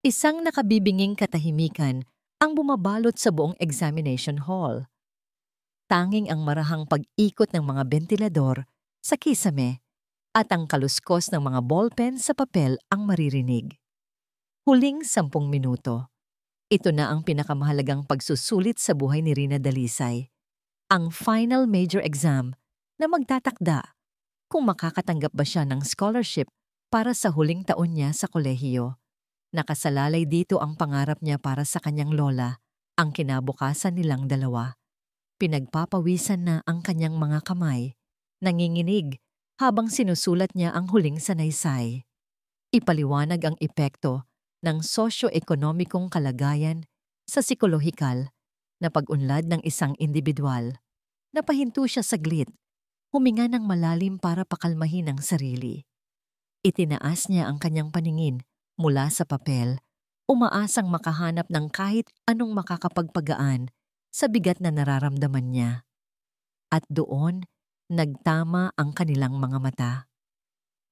Isang nakabibinging katahimikan ang bumabalot sa buong examination hall. Tanging ang marahang pag-ikot ng mga bentilador sa kisame at ang kaluskos ng mga ballpen sa papel ang maririnig. Huling 10 minuto. Ito na ang pinakamahalagang pagsusulit sa buhay ni Rina Dalisay. Ang final major exam na magtatakda kung makakatanggap ba siya ng scholarship para sa huling taon niya sa kolehiyo. Nakasalalay dito ang pangarap niya para sa kanyang lola, ang kinabukasan nilang dalawa. Pinagpapawisan na ang kanyang mga kamay, nanginginig habang sinusulat niya ang huling sanaysay. Ipaliwanag ang epekto ng sosyo-ekonomikong kalagayan sa psikolohikal na pag-unlad ng isang individual. Napahinto siya saglit, huminga ng malalim para pakalmahin ang sarili. Itinaas niya ang kanyang paningin mula sa papel, umaasang makahanap ng kahit anong makakapagpagaan sa bigat na nararamdaman niya. At doon, nagtama ang kanilang mga mata.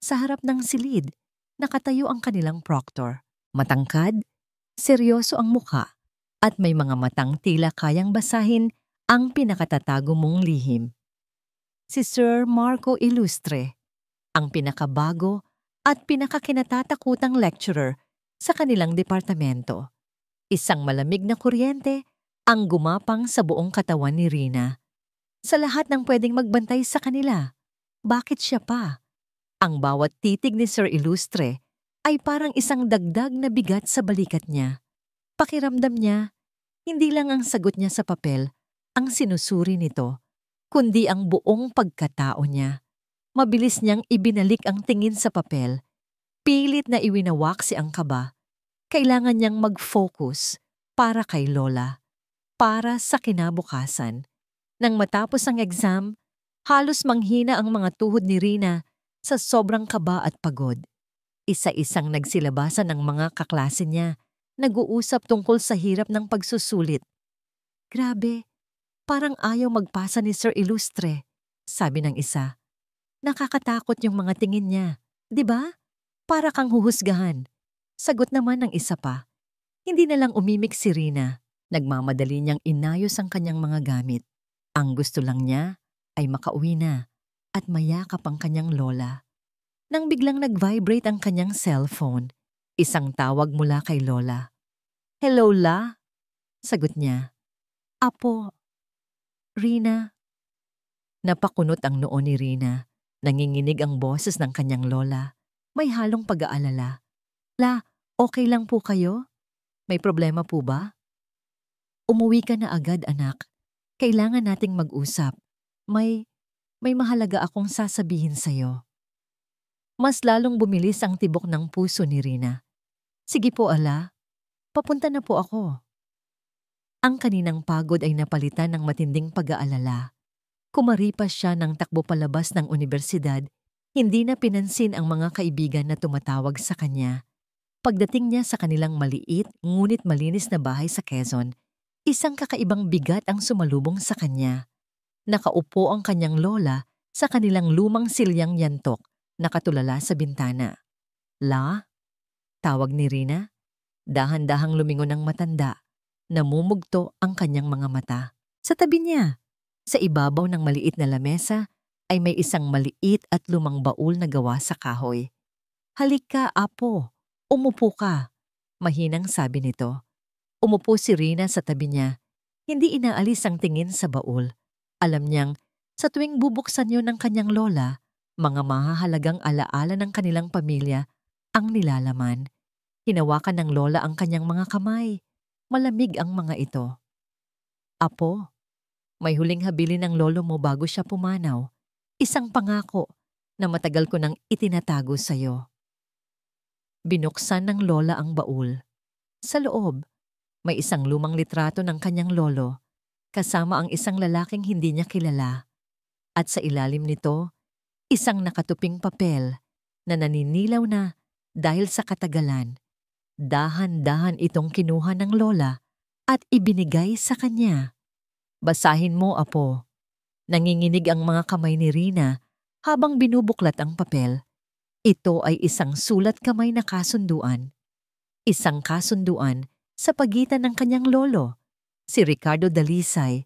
Sa harap ng silid, nakatayo ang kanilang proctor. Matangkad, seryoso ang muka, at may mga matang tila kayang basahin ang pinakatatago mong lihim. Si Sir Marco Ilustre, ang pinakabago at pinakakinatatakutang lecturer sa kanilang departamento. Isang malamig na kuryente ang gumapang sa buong katawan ni Rina. Sa lahat ng pwedeng magbantay sa kanila, bakit siya pa? Ang bawat titig ni Sir Ilustre ay parang isang dagdag na bigat sa balikat niya. Pakiramdam niya, hindi lang ang sagot niya sa papel ang sinusuri nito, kundi ang buong pagkatao niya. Mabilis niyang ibinalik ang tingin sa papel. Pilit na iwinawaksi ang kaba. Kailangan niyang mag-focus para kay Lola, para sa kinabukasan. Nang matapos ang exam, halos manghina ang mga tuhod ni Rina sa sobrang kaba at pagod. Isa-isang nagsilabasan ang mga kaklase niya, nag-uusap tungkol sa hirap ng pagsusulit. Grabe, parang ayaw magpasa ni Sir Ilustre, sabi ng isa. Nakakatakot yung mga tingin niya, di ba? Para kang huhusgahan. Sagot naman ng isa pa. Hindi na lang umimik si Rina. Nagmamadali niyang inayos ang kanyang mga gamit. Ang gusto lang niya ay makauwi na at mayakap ang kanyang lola. Nang biglang nag-vibrate ang kanyang cellphone, isang tawag mula kay Lola. Hello, La? Sagot niya. Apo. Rina. Napakunot ang noo ni Rina. Nanginginig ang boses ng kanyang lola. May halong pag-aalala. La, okay lang po kayo? May problema po ba? Umuwi ka na agad, anak. Kailangan nating mag-usap. May mahalaga akong sasabihin sa'yo. Mas lalong bumilis ang tibok ng puso ni Rina. Sige po, ala. Papunta na po ako. Ang kaninang pagod ay napalitan ng matinding pag-aalala. Kumaripas siya ng takbo palabas ng unibersidad, hindi na pinansin ang mga kaibigan na tumatawag sa kanya. Pagdating niya sa kanilang maliit ngunit malinis na bahay sa Quezon, isang kakaibang bigat ang sumalubong sa kanya. Nakaupo ang kanyang lola sa kanilang lumang silyang yantok, nakatulala sa bintana. La? Tawag ni Rina. Dahan-dahang lumingon ang matanda. Namumugto ang kanyang mga mata. Sa tabi niya, sa ibabaw ng maliit na lamesa, ay may isang maliit at lumang baul na gawa sa kahoy. Halika, apo. Umupo ka. Mahinang sabi nito. Umupo si Rina sa tabi niya. Hindi inaalis ang tingin sa baul. Alam niyang, sa tuwing bubuksan yun ng kanyang lola, mga mahahalagang alaala ng kanilang pamilya ang nilalaman. Hinawakan ng lola ang kanyang mga kamay. Malamig ang mga ito. Apo, may huling habilin ng lolo mo bago siya pumanaw. Isang pangako na matagal ko nang itinatago sa'yo. Binuksan ng lola ang baul. Sa loob, may isang lumang litrato ng kanyang lolo, kasama ang isang lalaking hindi niya kilala. At sa ilalim nito, isang nakatuping papel na naninilaw na dahil sa katagalan. Dahan-dahan itong kinuha ng lola at ibinigay sa kanya. Basahin mo, apo. Nanginginig ang mga kamay ni Rina habang binubuklat ang papel. Ito ay isang sulat kamay na kasunduan. Isang kasunduan sa pagitan ng kanyang lolo, si Ricardo Dalisay,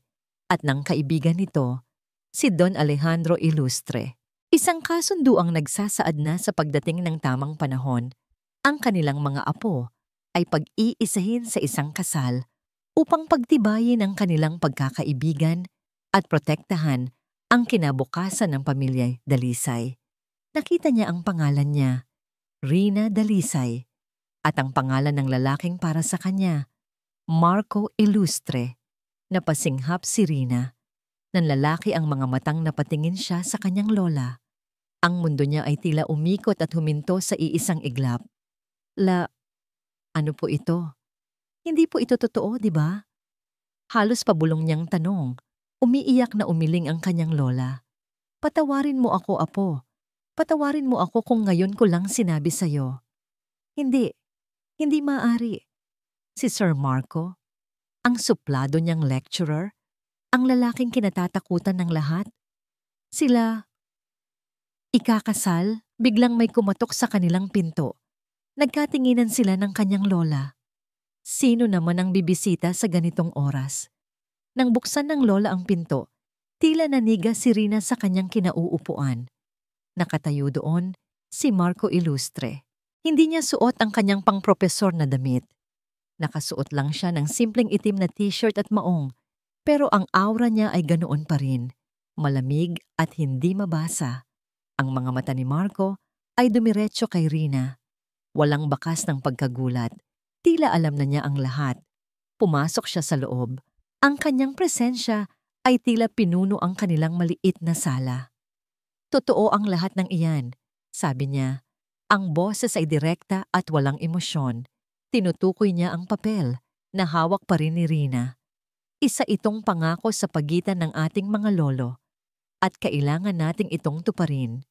at ng kaibigan nito, si Don Alejandro Ilustre. Isang kasunduang nagsasaad na sa pagdating ng tamang panahon, ang kanilang mga apo ay pag-iisahin sa isang kasal upang pagtibayin ang kanilang pagkakaibigan at protektahan ang kinabukasan ng pamilya Dalisay. Nakita niya ang pangalan niya, Rina Dalisay, at ang pangalan ng lalaking para sa kanya, Marco Ilustre. Napasinghap si Rina. Nanlalaki ang mga matang napatingin siya sa kanyang lola. Ang mundo niya ay tila umikot at huminto sa iisang iglap. Ano po ito? Hindi po ito totoo, di ba? Halos pabulong niyang tanong. Umiiyak na umiling ang kanyang lola. Patawarin mo ako, apo. Patawarin mo ako kung ngayon ko lang sinabi sa'yo. Hindi maaari. Si Sir Marco, ang suplado niyang lecturer, ang lalaking kinatatakutan ng lahat. Sila, ikakasal, biglang may kumatok sa kanilang pinto. Nagkatinginan sila ng kanyang lola. Sino naman ang bibisita sa ganitong oras? Nang buksan ng lola ang pinto, tila naniga si Rina sa kanyang kinauupuan. Nakatayo doon si Marco Ilustre. Hindi niya suot ang kanyang pangprofesor na damit. Nakasuot lang siya ng simpleng itim na t-shirt at maong, pero ang aura niya ay ganoon pa rin, malamig at hindi mabasa. Ang mga mata ni Marco ay dumiretso kay Rina. Walang bakas ng pagkagulat, tila alam na niya ang lahat. Pumasok siya sa loob. Ang kanyang presensya ay tila pinuno ang kanilang maliit na sala. Totoo ang lahat ng iyan, sabi niya. Ang boses ay direkta at walang emosyon. Tinutukoy niya ang papel na hawak pa rin ni Rina. Isa itong pangako sa pagitan ng ating mga lolo at kailangan nating itong tuparin.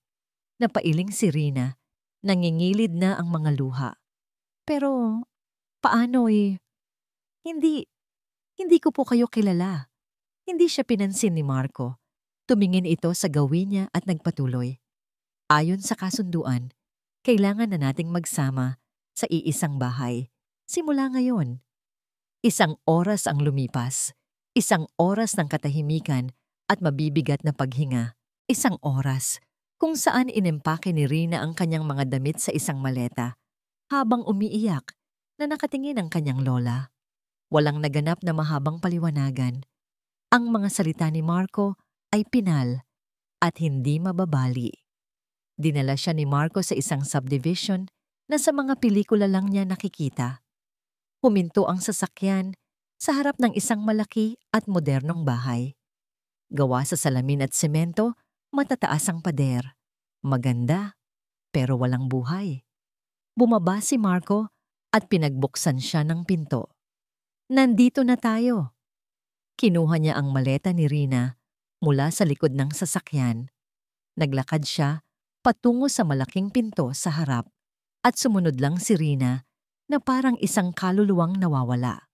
Napailing si Rina, nangingilid na ang mga luha. Pero paano Hindi ko po kayo kilala. Hindi siya pinansin ni Marco. Tumingin ito sa gawin niya at nagpatuloy. Ayon sa kasunduan, kailangan na nating magsama sa iisang bahay. Simula ngayon. 1 oras ang lumipas. 1 oras ng katahimikan at mabibigat na paghinga. 1 oras kung saan inimpake ni Rina ang kanyang mga damit sa isang maleta habang umiiyak na nakatingin ang kanyang lola. Walang naganap na mahabang paliwanagan. Ang mga salita ni Marco ay pinal at hindi mababali. Dinala siya ni Marco sa isang subdivision na sa mga pelikula lang niya nakikita. Huminto ang sasakyan sa harap ng isang malaki at modernong bahay. Gawa sa salamin at semento, matataas ang pader. Maganda, pero walang buhay. Bumaba si Marco at pinagbuksan siya ng pinto. Nandito na tayo. Kinuha niya ang maleta ni Rina mula sa likod ng sasakyan. Naglakad siya patungo sa malaking pinto sa harap at sumunod lang si Rina na parang isang kaluluwang nawawala.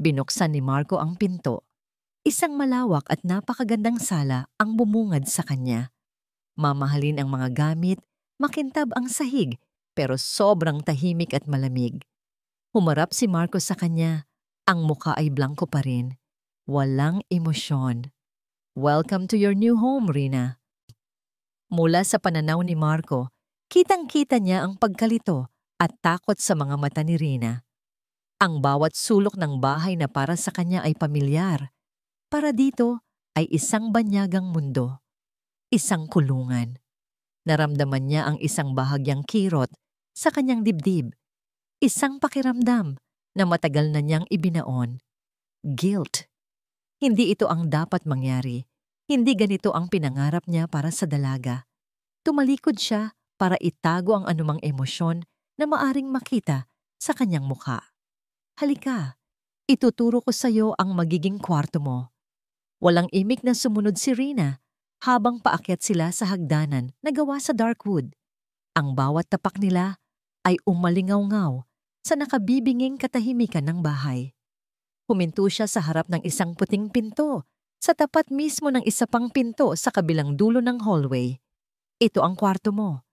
Binuksan ni Marco ang pinto. Isang malawak at napakagandang sala ang bumungad sa kanya. Mamahalin ang mga gamit, makintab ang sahig, pero sobrang tahimik at malamig. Humarap si Marco sa kanya. Ang mukha ay blanko pa rin. Walang emosyon. Welcome to your new home, Rina. Mula sa pananaw ni Marco, kitang-kita niya ang pagkalito at takot sa mga mata ni Rina. Ang bawat sulok ng bahay na para sa kanya ay pamilyar. Para dito ay isang banyagang mundo. Isang kulungan. Naramdaman niya ang isang bahagyang kirot sa kanyang dibdib. Isang pakiramdam na matagal na niyang ibinaon. Guilt. Hindi ito ang dapat mangyari. Hindi ganito ang pinangarap niya para sa dalaga. Tumalikod siya para itago ang anumang emosyon na maaring makita sa kanyang mukha. Halika, ituturo ko sa iyo ang magiging kwarto mo. Walang imik na sumunod si Rina habang paakyat sila sa hagdanan na gawa sa dark wood. Ang bawat tapak nila ay umalingaw-ngaw sa nakabibinging katahimikan ng bahay. Huminto siya sa harap ng isang puting pinto, sa tapat mismo ng isa pang pinto sa kabilang dulo ng hallway. Ito ang kwarto mo.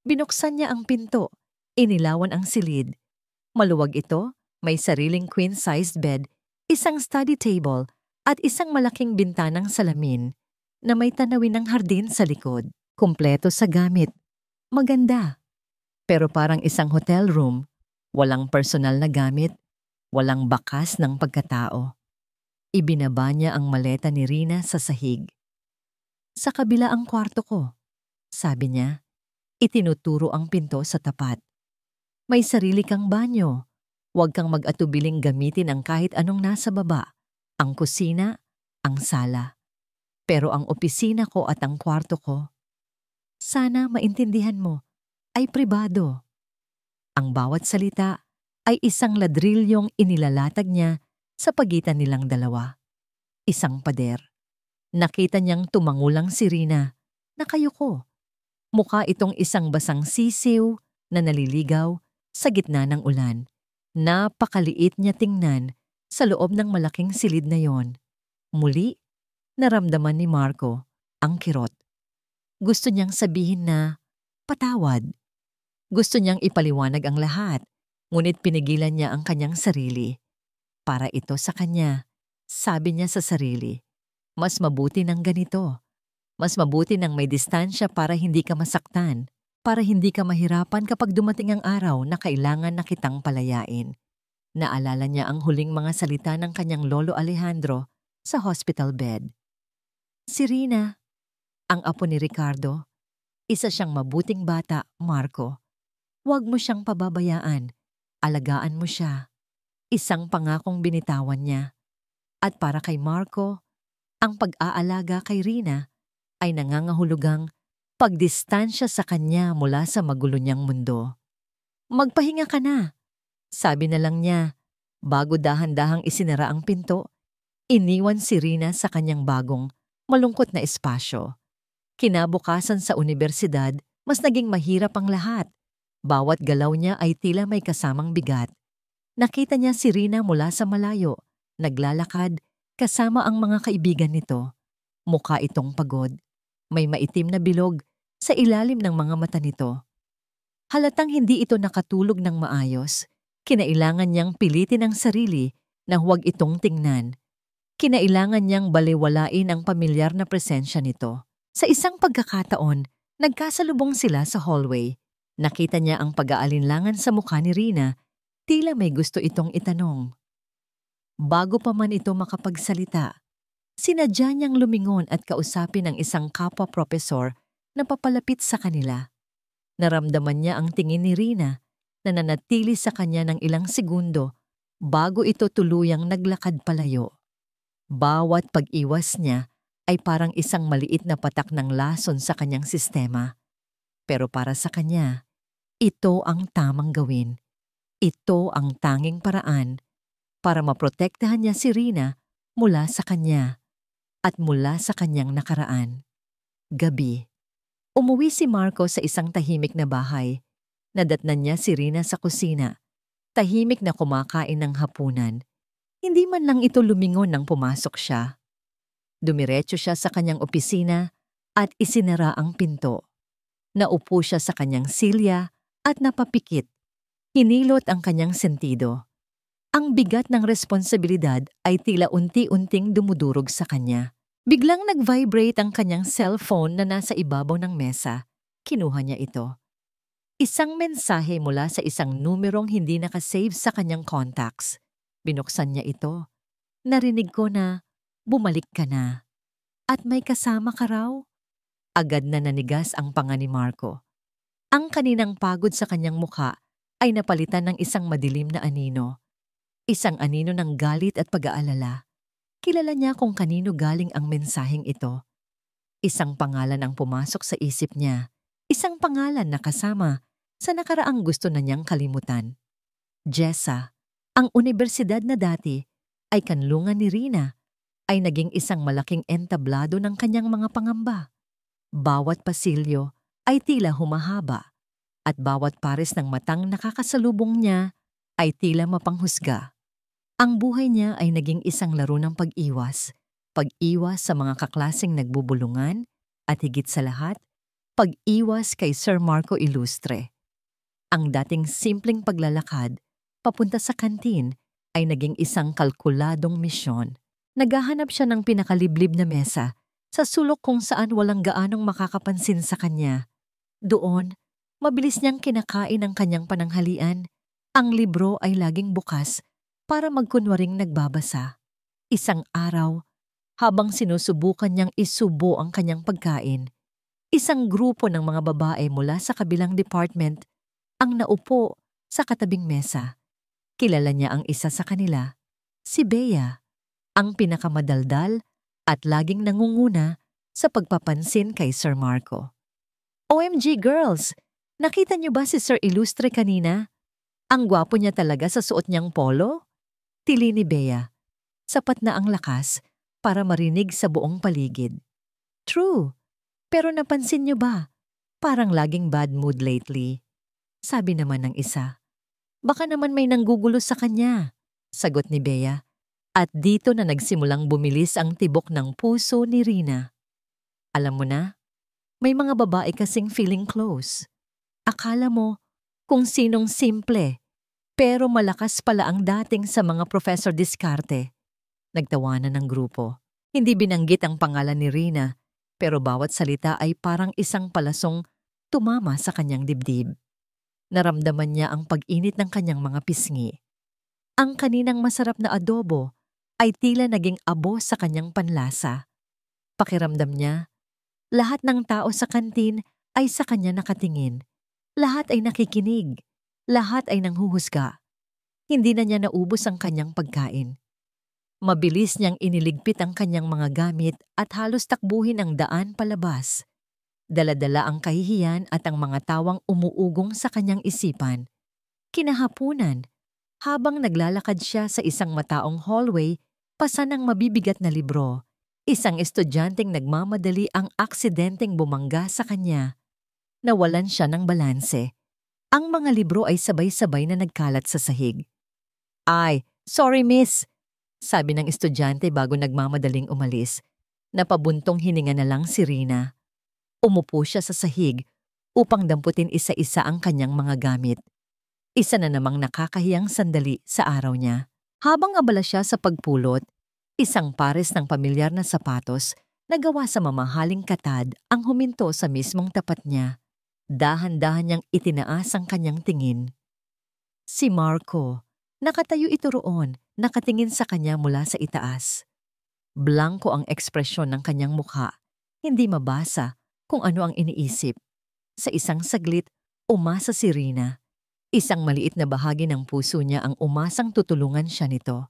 Binuksan niya ang pinto, inilawan ang silid. Maluwag ito, may sariling queen-sized bed, isang study table, at isang malaking bintanang salamin na may tanawin ng hardin sa likod. Kumpleto sa gamit. Maganda. Pero parang isang hotel room, walang personal na gamit, walang bakas ng pagkatao. Ibinaba niya ang maleta ni Rina sa sahig. Sa kabila ang kwarto ko, sabi niya. Itinuturo ang pinto sa tapat. May sarili kang banyo. Huwag kang mag-atubiling gamitin ang kahit anong nasa baba. Ang kusina, ang sala. Pero ang opisina ko at ang kwarto ko, sana maintindihan mo, ay pribado. Ang bawat salita ay isang ladrilyong inilalatag niya sa pagitan nilang dalawa. Isang pader. Nakita niyang tumangulang si Rina. Nakayuko. Mukha itong isang basang sisiw na naliligaw sa gitna ng ulan. Napakaliit niya tingnan sa loob ng malaking silid na yon. Muli, naramdaman ni Marco ang kirot. Gusto niyang sabihin na patawad. Gusto niyang ipaliwanag ang lahat, ngunit pinigilan niya ang kanyang sarili. Para ito sa kanya, sabi niya sa sarili, mas mabuti ng ganito. Mas mabuti nang may distansya para hindi ka masaktan, para hindi ka mahirapan kapag dumating ang araw na kailangan na kitang palayain. Naalala niya ang huling mga salita ng kanyang lolo Alejandro sa hospital bed. Si Rina, ang apo ni Ricardo, isa siyang mabuting bata, Marco. Huwag mo siyang pababayaan, alagaan mo siya. Isang pangakong binitawan niya. At para kay Marco, ang pag-aalaga kay Rina ay nangangahulugang pagdistansya sa kanya mula sa magulo niyang mundo. Magpahinga ka na, sabi na lang niya. Bago dahan-dahang isinara ang pinto, iniwan si Rina sa kanyang bagong, malungkot na espasyo. Kinabukasan sa unibersidad, mas naging mahirap ang lahat. Bawat galaw niya ay tila may kasamang bigat. Nakita niya si Rina mula sa malayo, naglalakad, kasama ang mga kaibigan nito. Mukha itong pagod. May maitim na bilog sa ilalim ng mga mata nito. Halatang hindi ito nakatulog ng maayos. Kinailangan niyang pilitin ang sarili na huwag itong tingnan. Kinailangan niyang balewalain ang pamilyar na presensya nito. Sa isang pagkakataon, nagkasalubong sila sa hallway. Nakita niya ang pag-aalinlangan sa mukha ni Rina, tila may gusto itong itanong. Bago pa man ito makapagsalita, sinadya niyang lumingon at kausapin ang isang kapwa-propesor na papalapit sa kanila. Naramdaman niya ang tingin ni Rina na nanatili sa kanya ng ilang segundo bago ito tuluyang naglakad palayo. Bawat pag-iwas niya ay parang isang maliit na patak ng lason sa kanyang sistema. Pero para sa kanya, ito ang tamang gawin. Ito ang tanging paraan para maprotektahan niya si Rina mula sa kanya at mula sa kanyang nakaraan. Gabi. Umuwi si Marco sa isang tahimik na bahay. Nadatnan niya si Rina sa kusina. Tahimik na kumakain ng hapunan. Hindi man lang ito lumingon nang pumasok siya. Dumiretso siya sa kanyang opisina at isinara ang pinto. Naupo siya sa kanyang silya at napapikit. Hinilot ang kanyang sentido. Ang bigat ng responsibilidad ay tila unti-unting dumudurog sa kanya. Biglang nag-vibrate ang kanyang cellphone na nasa ibabaw ng mesa. Kinuha niya ito. Isang mensahe mula sa isang numerong hindi nakasave sa kanyang contacts. Binuksan niya ito. Narinig ko na, bumalik ka na. At may kasama ka raw? Agad na nanigas ang panga ni Marco. Ang kaninang pagod sa kanyang mukha ay napalitan ng isang madilim na anino. Isang anino ng galit at pag-aalala. Kilala niya kung kanino galing ang mensaheng ito. Isang pangalan ang pumasok sa isip niya. Isang pangalan na kasama sa nakaraang gusto na niyang kalimutan. Jessa, ang unibersidad na dati ay kanlungan ni Rina, ay naging isang malaking entablado ng kanyang mga pangamba. Bawat pasilyo ay tila humahaba at bawat pares ng matang nakakasalubong niya ay tila mapanghusga. Ang buhay niya ay naging isang laro ng pag-iwas. Pag-iwas sa mga kaklaseng nagbubulungan at higit sa lahat, pag-iwas kay Sir Marco Ilustre. Ang dating simpleng paglalakad papunta sa kantin ay naging isang kalkuladong misyon. Naghahanap siya ng pinakaliblib na mesa sa sulok kung saan walang gaanong makakapansin sa kanya. Doon, mabilis niyang kinakain ang kanyang pananghalian. Ang libro ay laging bukas para magkunwaring nagbabasa. Isang araw, habang sinusubukan niyang isubo ang kanyang pagkain, isang grupo ng mga babae mula sa kabilang department ang naupo sa katabing mesa. Kilala niya ang isa sa kanila, si Bea, ang pinakamadaldal at laging nangunguna sa pagpapansin kay Sir Marco. OMG girls! Nakita niyo ba si Sir Illustre kanina? Ang gwapo niya talaga sa suot niyang polo? Tili ni Bea. Sapat na ang lakas para marinig sa buong paligid. True, pero napansin niyo ba? Parang laging bad mood lately. Sabi naman ng isa. Baka naman may nanggugulo sa kanya, sagot ni Bea. At dito na nagsimulang bumilis ang tibok ng puso ni Rina. Alam mo na, may mga babae kasing feeling close. Akala mo kung sinong simple, pero malakas pala ang dating sa mga Professor Diskarte. Nagtawanan ng grupo. Hindi binanggit ang pangalan ni Rina, pero bawat salita ay parang isang palasong tumama sa kanyang dibdib. Naramdaman niya ang pag-init ng kanyang mga pisngi. Ang kaninang masarap na adobo ay tila naging abo sa kanyang panlasa. Pakiramdam niya, lahat ng tao sa kantin ay sa kanya nakatingin. Lahat ay nakikinig. Lahat ay nanghuhusga. Hindi na niya naubos ang kanyang pagkain. Mabilis niyang iniligpit ang kanyang mga gamit at halos takbuhin ang daan palabas. Dala-dala ang kahihiyan at ang mga tawang umuugong sa kanyang isipan. Kinahapunan, habang naglalakad siya sa isang mataong hallway, pasa ng mabibigat na libro, isang estudyanteng nagmamadali ang aksidenteng bumangga sa kanya. Nawalan siya ng balanse. Ang mga libro ay sabay-sabay na nagkalat sa sahig. Ay, sorry miss, sabi ng estudyante bago nagmamadaling umalis. Napabuntong hininga na lang si Rina. Umupo siya sa sahig upang damputin isa-isa ang kanyang mga gamit. Isa na namang nakakahiyang sandali sa araw niya. Habang abala siya sa pagpulot, isang pares ng pamilyar na sapatos na gawa sa mamahaling katad ang huminto sa mismong tapat niya. Dahan-dahan niyang itinaas ang kanyang tingin. Si Marco, nakatayo ito roon, nakatingin sa kanya mula sa itaas. Blanko ang ekspresyon ng kanyang mukha, hindi mabasa kung ano ang iniisip. Sa isang saglit, umasa si Rina. Isang maliit na bahagi ng puso niya ang umasang tutulungan siya nito.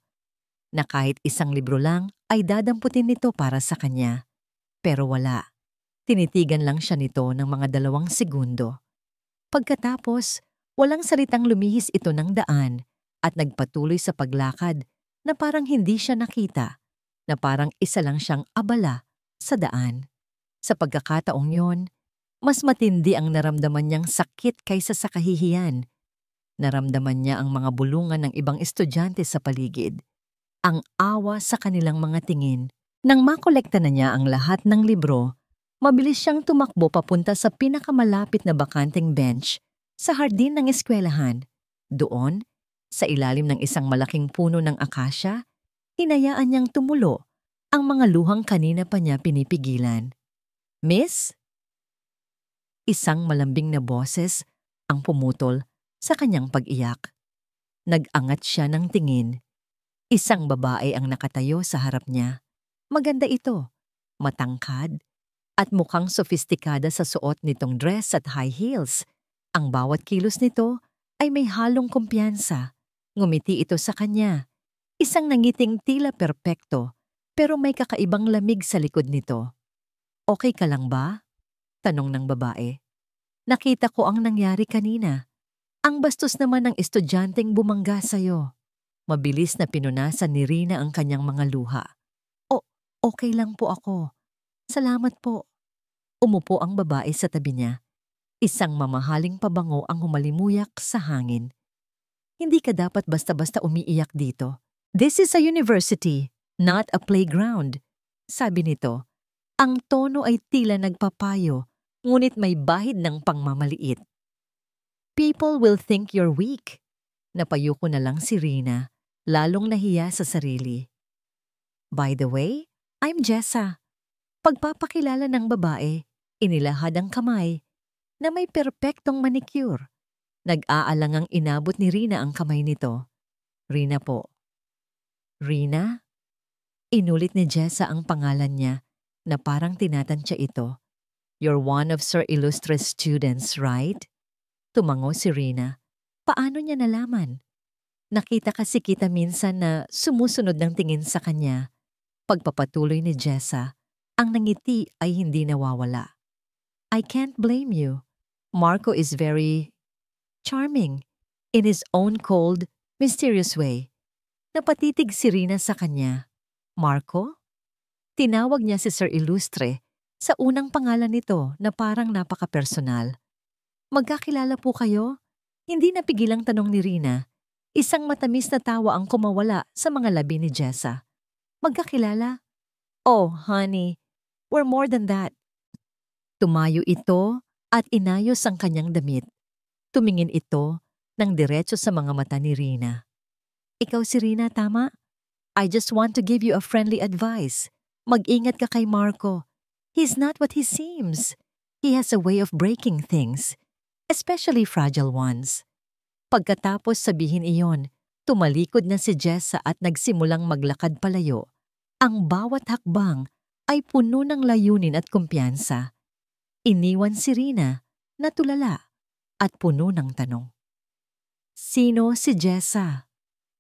Na kahit isang libro lang ay dadamputin nito para sa kanya. Pero wala. Tinitigan lang siya nito ng mga 2 segundo. Pagkatapos, walang salitang lumihis ito ng daan at nagpatuloy sa paglakad na parang hindi siya nakita, na parang isa lang siyang abala sa daan. Sa pagkakataong yon, mas matindi ang naramdaman niyang sakit kaysa sa kahihiyan. Naramdaman niya ang mga bulungan ng ibang estudyante sa paligid, ang awa sa kanilang mga tingin. Nang makolekta na niya ang lahat ng libro, mabilis siyang tumakbo papunta sa pinakamalapit na bakanteng bench sa hardin ng eskwelahan. Doon, sa ilalim ng isang malaking puno ng akasya, hinayaan niyang tumulo ang mga luhang kanina pa niya pinipigilan. Miss? Isang malambing na boses ang pumutol sa kanyang pag-iyak. Nag-angat siya ng tingin. Isang babae ang nakatayo sa harap niya. Maganda ito, matangkad, at mukhang sofistikada sa suot nitong dress at high heels. Ang bawat kilos nito ay may halong kumpiyansa. Ngumiti ito sa kanya. Isang nangiting tila perpekto, pero may kakaibang lamig sa likod nito. Okay ka lang ba? Tanong ng babae. Nakita ko ang nangyari kanina. Ang bastos naman ng estudyanteng bumangga sa'yo. Mabilis na pinunasan ni Rina ang kanyang mga luha. Okay lang po ako. Salamat po. Umupo ang babae sa tabi niya. Isang mamahaling pabango ang humalimuyak sa hangin. Hindi ka dapat basta-basta umiiyak dito. This is a university, not a playground. Sabi nito. Ang tono ay tila nagpapayo, ngunit may bahid ng pangmamaliit. People will think you're weak. Napayuko na lang si Rina, lalong nahiya sa sarili. By the way, I'm Jessa. Pagpapakilala ng babae, inilahad ang kamay na may perpektong manicure. Nag-aalangang inabot ni Rina ang kamay nito. Rina po. Rina? Inulit ni Jessa ang pangalan niya na parang tinatansya ito. You're one of Sir Illustrious students, right? Tumango si Rina. Paano niya nalaman? Nakita kasi kita minsan na sumusunod ng tingin sa kanya. Pagpapatuloy ni Jessa, ang nangiti ay hindi nawawala. I can't blame you. Marco is very charming in his own cold, mysterious way. Napatitig si Rina sa kanya. Marco? Tinawag niya si Sir Illustre sa unang pangalan nito na parang napaka-personal. Magkakilala po kayo? Hindi napigilang tanong ni Rina. Isang matamis na tawa ang kumawala sa mga labi ni Jessa. Magkakilala? Oh, honey, we're more than that. Tumayo ito at inayos ang kanyang damit. Tumingin ito ng diretso sa mga mata ni Rina. Ikaw si Rina, tama? I just want to give you a friendly advice. Mag-ingat ka kay Marco. He's not what he seems. He has a way of breaking things, especially fragile ones. Pagkatapos sabihin iyon, tumalikod na si Jessa at nagsimulang maglakad palayo. Ang bawat hakbang ay puno ng layunin at kumpiyansa. Iniwan si Rina na tulala at puno ng tanong. Sino si Jessa?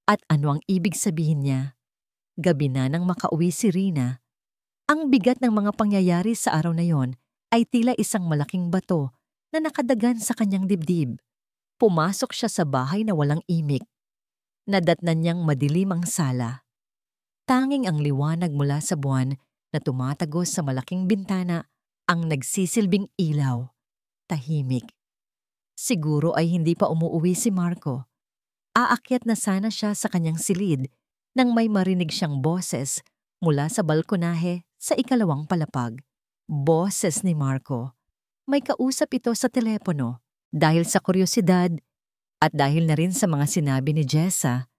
At ano ang ibig sabihin niya? Gabi na nang makauwi si Rina. Ang bigat ng mga pangyayari sa araw na yon ay tila isang malaking bato na nakadagan sa kanyang dibdib. Pumasok siya sa bahay na walang imik. Nadatnan niyang madilim ang sala. Tanging ang liwanag mula sa buwan na tumatagos sa malaking bintana ang nagsisilbing ilaw. Tahimik. Siguro ay hindi pa umuuwi si Marco. Aakyat na sana siya sa kanyang silid nang may marinig siyang boses mula sa balkonahe sa ikalawang palapag. Boses ni Marco. May kausap ito sa telepono. Dahil sa kuryosidad at dahil na rin sa mga sinabi ni Jessa,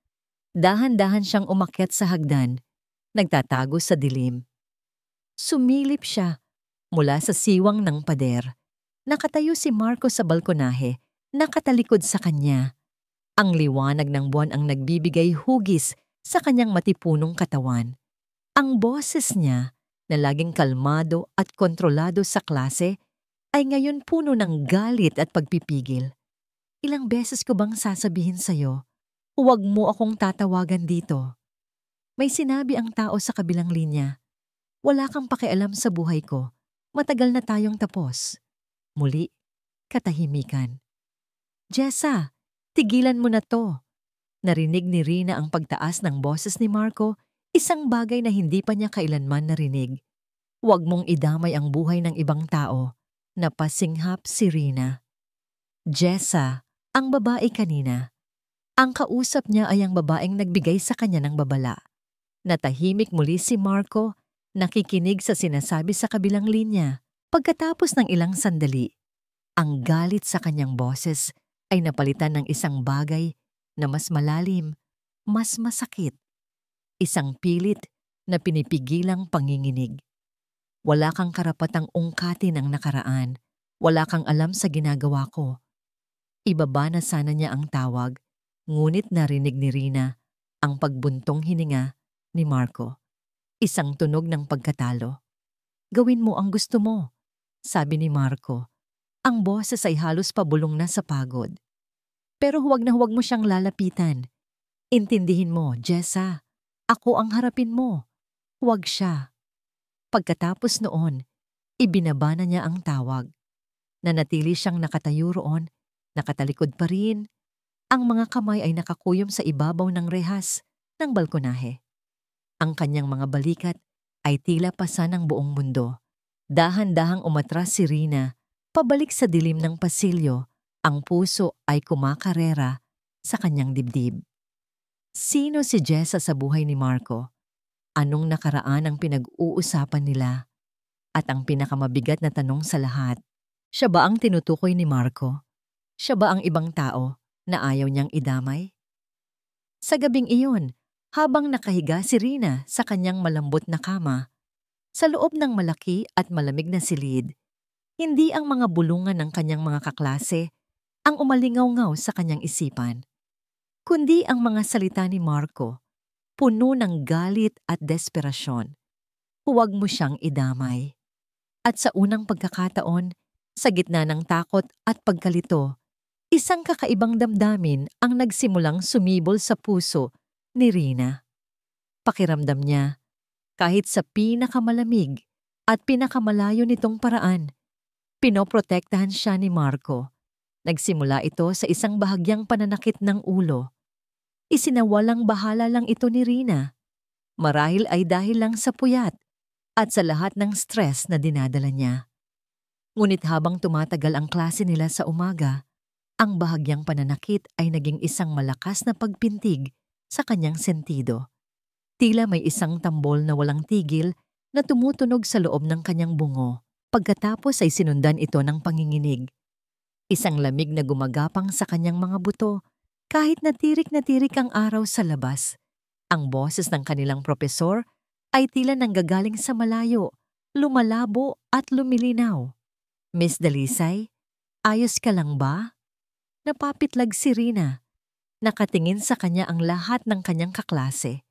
dahan-dahan siyang umakyat sa hagdan, nagtatago sa dilim. Sumilip siya mula sa siwang ng pader. Nakatayo si Marco sa balkonahe, nakatalikod sa kanya. Ang liwanag ng buwan ang nagbibigay hugis sa kanyang matipunong katawan. Ang boses niya, na laging kalmado at kontrolado sa klase, ay ngayon puno ng galit at pagpipigil. Ilang beses ko bang sasabihin sa'yo, huwag mo akong tatawagan dito. May sinabi ang tao sa kabilang linya, wala kang pakialam sa buhay ko, matagal na tayong tapos. Muli, katahimikan. Jessa, tigilan mo na to. Narinig ni Rina ang pagtaas ng boses ni Marco, isang bagay na hindi pa niya kailanman narinig. Huwag mong idamay ang buhay ng ibang tao. Napasinghap si Rina. Jessa, ang babae kanina. Ang kausap niya ay ang babaeng nagbigay sa kanya ng babala. Natahimik muli si Marco, nakikinig sa sinasabi sa kabilang linya. Pagkatapos ng ilang sandali, ang galit sa kanyang boses ay napalitan ng isang bagay na mas malalim, mas masakit. Isang pilit na pinipigilang panginginig. Wala kang karapatang ungkatin ang nakaraan. Wala kang alam sa ginagawa ko. Ibaba na sana niya ang tawag, ngunit narinig ni Rina ang pagbuntong hininga ni Marco. Isang tunog ng pagkatalo. Gawin mo ang gusto mo, sabi ni Marco. Ang boses ay halos pabulong na sa pagod. Pero huwag na huwag mo siyang lalapitan. Intindihin mo, Jessa. Ako ang harapin mo. Huwag siya. Pagkatapos noon, ibinaba na niya ang tawag. Nanatili siyang nakatayo roon, nakatalikod pa rin. Ang mga kamay ay nakakuyom sa ibabaw ng rehas ng balkonahe. Ang kanyang mga balikat ay tila pasa ng buong mundo. Dahan-dahang umatras si Rina, pabalik sa dilim ng pasilyo. Ang puso ay kumakarera sa kanyang dibdib. Sino si Jessa sa buhay ni Marco? Anong nakaraan ang pinag-uusapan nila? At ang pinakamabigat na tanong sa lahat, siya ba ang tinutukoy ni Marco? Siya ba ang ibang tao na ayaw niyang idamay? Sa gabing iyon, habang nakahiga si Rina sa kanyang malambot na kama, sa loob ng malaki at malamig na silid, hindi ang mga bulungan ng kanyang mga kaklase ang umalingaw-ngaw sa kanyang isipan, kundi ang mga salita ni Marco, puno ng galit at desperasyon. Huwag mo siyang idamay. At sa unang pagkakataon, sa gitna ng takot at pagkalito, isang kakaibang damdamin ang nagsimulang sumibol sa puso ni Rina. Pakiramdam niya, kahit sa pinakamalamig at pinakamalayo nitong paraan, pinoprotektahan siya ni Marco. Nagsimula ito sa isang bahagyang pananakit ng ulo. Isinawalang bahala lang ito ni Rina. Marahil ay dahil lang sa puyat at sa lahat ng stress na dinadala niya. Ngunit habang tumatagal ang klase nila sa umaga, ang bahagyang pananakit ay naging isang malakas na pagpintig sa kanyang sentido. Tila may isang tambol na walang tigil na tumutunog sa loob ng kanyang bungo. Pagkatapos ay sinundan ito ng panginginig. Isang lamig na gumagapang sa kanyang mga buto kahit na tirik ang araw sa labas. Ang boses ng kanilang propesor ay tila nanggagaling sa malayo, lumalabo at lumilinaw. Miss Dalisay, ayos ka lang ba? Napapitlag si Rina. Nakatingin sa kanya ang lahat ng kanyang kaklase.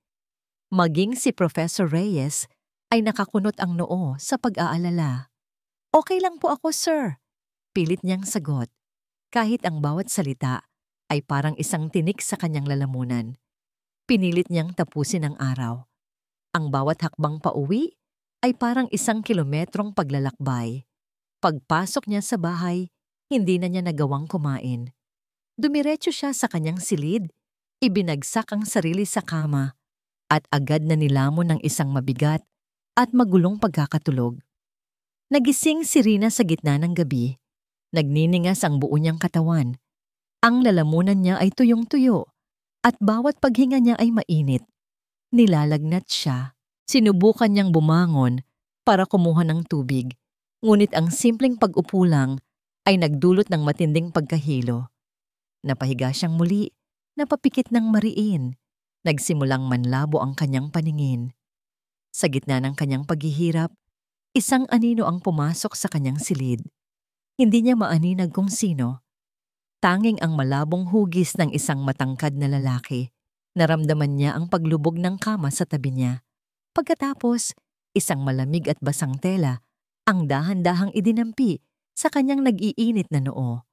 Maging si Professor Reyes ay nakakunot ang noo sa pag-aalala. Okay lang po ako, sir. Pilit niyang sagot, kahit ang bawat salita ay parang isang tinik sa kanyang lalamunan. Pinilit niyang tapusin ang araw. Ang bawat hakbang pauwi ay parang 1 kilometrong paglalakbay. Pagpasok niya sa bahay, hindi na niya nagawang kumain. Dumiretso siya sa kanyang silid, ibinagsak ang sarili sa kama, at agad na nilamon ng isang mabigat at magulong pagkakatulog. Nagising si Rina sa gitna ng gabi. Nagniningas ang buo niyang katawan. Ang lalamunan niya ay tuyong-tuyo at bawat paghinga niya ay mainit. Nilalagnat siya. Sinubukan niyang bumangon para kumuha ng tubig, ngunit ang simpleng pag-upo lang ay nagdulot ng matinding pagkahilo. Napahiga siyang muli, napapikit ng mariin. Nagsimulang manlabo ang kanyang paningin. Sa gitna ng kanyang paghihirap, isang anino ang pumasok sa kanyang silid. Hindi niya maaninag kung sino. Tanging ang malabong hugis ng isang matangkad na lalaki. Naramdaman niya ang paglubog ng kama sa tabi niya. Pagkatapos, isang malamig at basang tela ang dahan-dahang idinampi sa kanyang nag-iinit na noo.